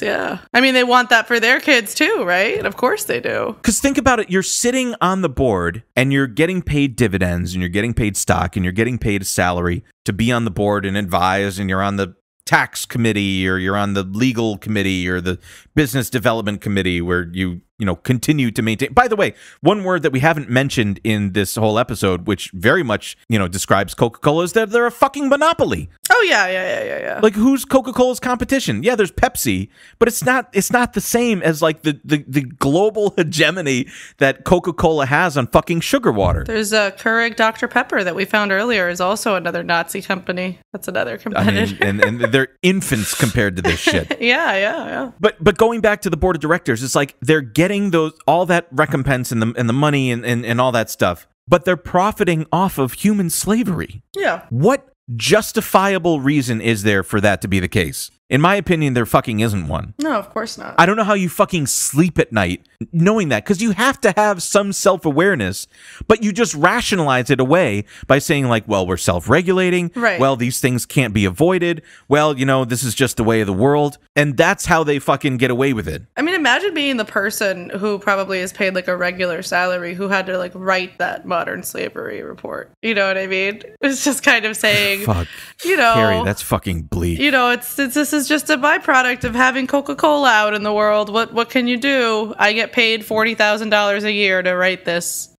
yeah. I mean, they want that for their kids too, right? Of course they do. Because think about it, you're sitting on the board and you're getting paid dividends and you're getting paid stock and you're getting paid a salary to be on the board and advise, and you're on the tax committee or you're on the legal committee or the business development committee where you continue to maintain. By the way, one word that we haven't mentioned in this whole episode, which very much, describes Coca-Cola, is that they're a fucking monopoly. Oh yeah. Like, who's Coca-Cola's competition? Yeah, there's Pepsi, but it's not the same as like the global hegemony that Coca-Cola has on fucking sugar water. There's a Keurig Dr. Pepper that we found earlier is also another Nazi company. That's another competitor. I mean, and they're infants compared to this shit. Yeah. But going back to the board of directors, it's like they're getting getting all that recompense and the money and all that stuff, but they're profiting off of human slavery. Yeah. What justifiable reason is there for that to be the case? In my opinion, there fucking isn't one. No, of course not. I don't know how you fucking sleep at night knowing that, because you have to have some self-awareness, but you just rationalize it away by saying like, well, we're self-regulating. Right. Well, these things can't be avoided. Well, this is just the way of the world. And that's how they fucking get away with it. I mean, imagine being the person who probably is paid like a regular salary who had to like write that modern slavery report. You know what I mean? It's just kind of saying, Fuck. Carrie, that's fucking bleak. This is just a byproduct of having Coca-Cola out in the world. What can you do? I get paid $40,000 a year to write this.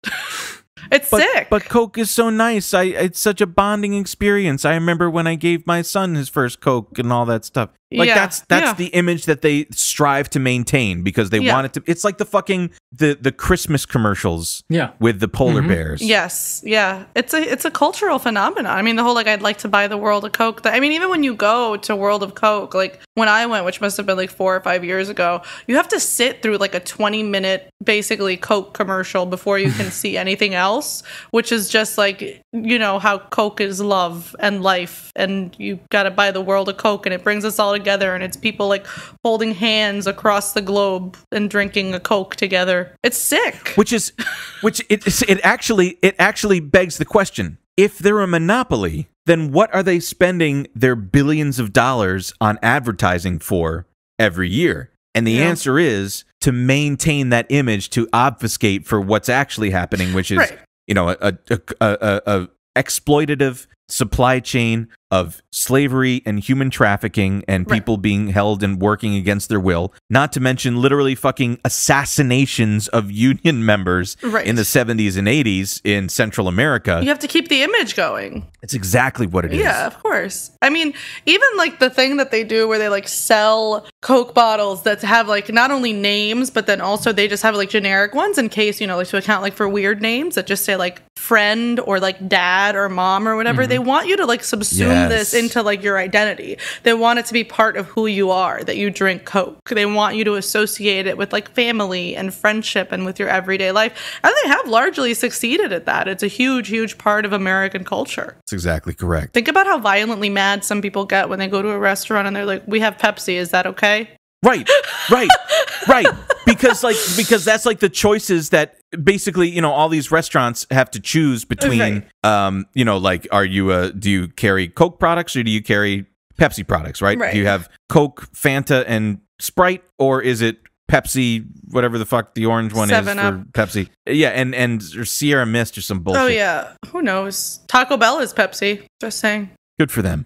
It's sick. But Coke is so nice. It's such a bonding experience. I remember when I gave my son his first Coke and all that stuff. Like that's the image that they strive to maintain because they want it to. It's like the fucking the Christmas commercials. With the polar bears. Yes, yeah. It's a cultural phenomenon. I mean, the whole like I'd like to buy the world of Coke. I mean, even when you go to World of Coke, like when I went, which must have been like 4 or 5 years ago, you have to sit through like a 20-minute basically Coke commercial before you can see anything else, which is just like how Coke is love and life, and you got to buy the world of Coke, and it brings us all together, and it's people like holding hands across the globe and drinking a Coke together. It's sick. It actually begs the question: if they're a monopoly, then what are they spending their billions of dollars on advertising for every year? And the answer is to maintain that image, to obfuscate for what's actually happening, which is a exploitative supply chain of slavery and human trafficking and people being held and working against their will, not to mention literally fucking assassinations of union members in the 70s and 80s in Central America. You have to keep the image going. It's exactly what it is. Yeah, of course. I mean, even like the thing that they do where they like sell Coke bottles that have like not only names, but then also they just have like generic ones in case, like to account like for weird names that just say like friend or like dad or mom or whatever. They want you to like subsume this into like your identity. They want it to be part of who you are, that you drink Coke. They want you to associate it with like family and friendship and with your everyday life. And they have largely succeeded at that. It's a huge, huge part of American culture. That's exactly correct. Think about how violently mad some people get when they go to a restaurant and they're like, we have Pepsi, is that okay? Right. Because that's like the choices that basically, all these restaurants have to choose between, like, do you carry Coke products or do you carry Pepsi products, right? Do you have Coke, Fanta, and Sprite, or is it Pepsi, whatever the fuck the orange one is for Pepsi? Yeah, and or Sierra Mist or some bullshit. Oh, yeah. Who knows? Taco Bell is Pepsi. Just saying. Good for them.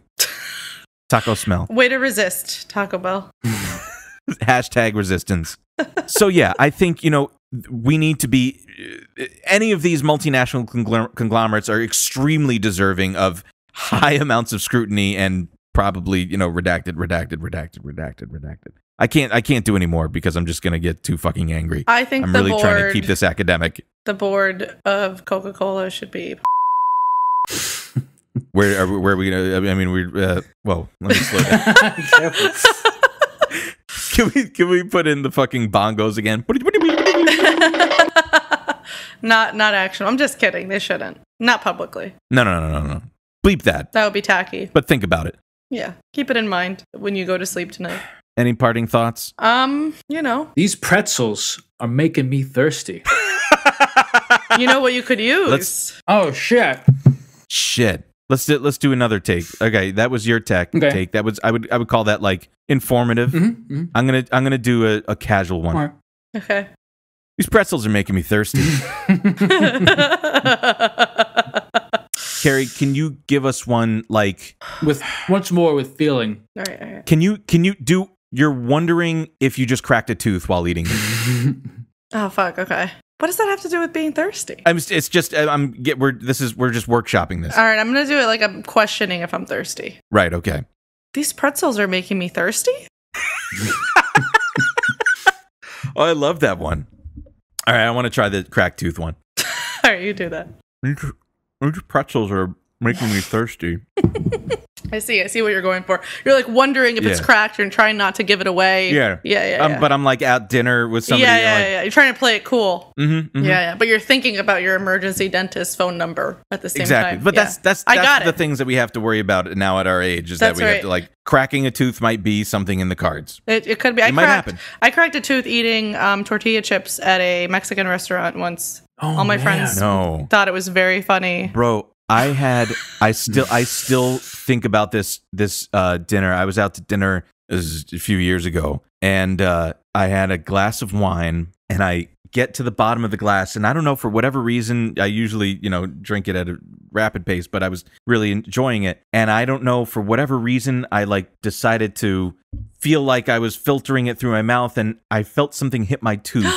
Taco smell. Way to resist, Taco Bell. Hashtag resistance. So yeah, I think, we need to be, any of these multinational conglomerates are extremely deserving of high amounts of scrutiny and probably, redacted. I can't do any more because I'm just going to get too fucking angry. I think I'm really trying to keep this academic. The board of Coca-Cola should be. Where are we going to, well, let me slow down. Can we put in the fucking bongos again? Not actually. I'm just kidding. They shouldn't. Not publicly. No. Bleep that. That would be tacky. But think about it. Yeah. Keep it in mind when you go to sleep tonight. Any parting thoughts? These pretzels are making me thirsty. You know what you could use? Oh shit. Let's do another take. Okay, that was your take. That was I would call that like informative. I'm gonna do a casual one. Right. Okay. These pretzels are making me thirsty. Carrie, can you give us one like with once more with feeling? All right. Can you do? You're wondering if you just cracked a tooth while eating it. Oh fuck. Okay. What does that have to do with being thirsty? We're just workshopping this. All right, I'm gonna do it like I'm questioning if I'm thirsty. Right. Okay. These pretzels are making me thirsty? Oh, I love that one. All right, I want to try the cracked tooth one. All right, you do that. These pretzels are making me thirsty. I see what you're going for. You're like wondering if it's cracked and trying not to give it away. Yeah. But I'm like at dinner with somebody. Yeah. You're trying to play it cool. Yeah. But you're thinking about your emergency dentist phone number at the same time. But that's the things that we have to worry about now at our age. Is that we have to like cracking a tooth might be something in the cards. It could be. It might happen. I cracked a tooth eating tortilla chips at a Mexican restaurant once. All my friends thought it was very funny. Bro, I still think about this dinner. I was out to dinner a few years ago, and I had a glass of wine, and I get to the bottom of the glass, and I don't know, for whatever reason, I usually, drink it at a rapid pace, but I was really enjoying it, and I don't know, for whatever reason, I like decided to feel like I was filtering it through my mouth, and I felt something hit my tooth.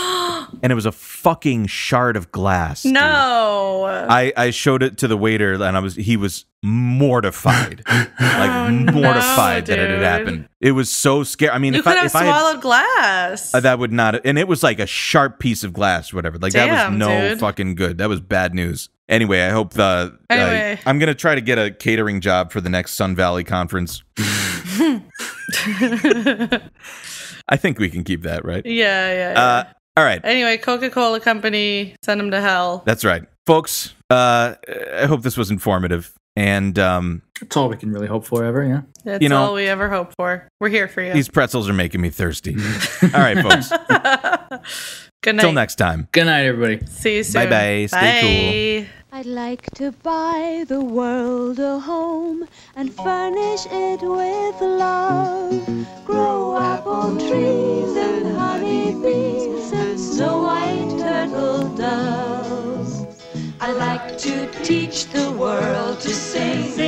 And it was a fucking shard of glass. No. I showed it to the waiter, and he was mortified. Mortified that it had happened. It was so scary. I mean, you could have swallowed glass. That would not, and it was like a sharp piece of glass, or whatever. Like, that was no fucking good. That was bad news. Anyway, I hope I'm gonna try to get a catering job for the next Sun Valley conference. I think we can keep that, right? Yeah. All right. Anyway, Coca-Cola Company, send them to hell. That's right. Folks, I hope this was informative. And that's all we can really hope for ever, yeah. That's all we ever hope for. We're here for you. These pretzels are making me thirsty. All right, folks. Good night. Till next time. Good night, everybody. See you soon. Bye-bye. Stay cool. I'd like to buy the world a home and furnish it with love. Grow apple trees and honey bees and snow white turtle doves. I like to teach the world to sing.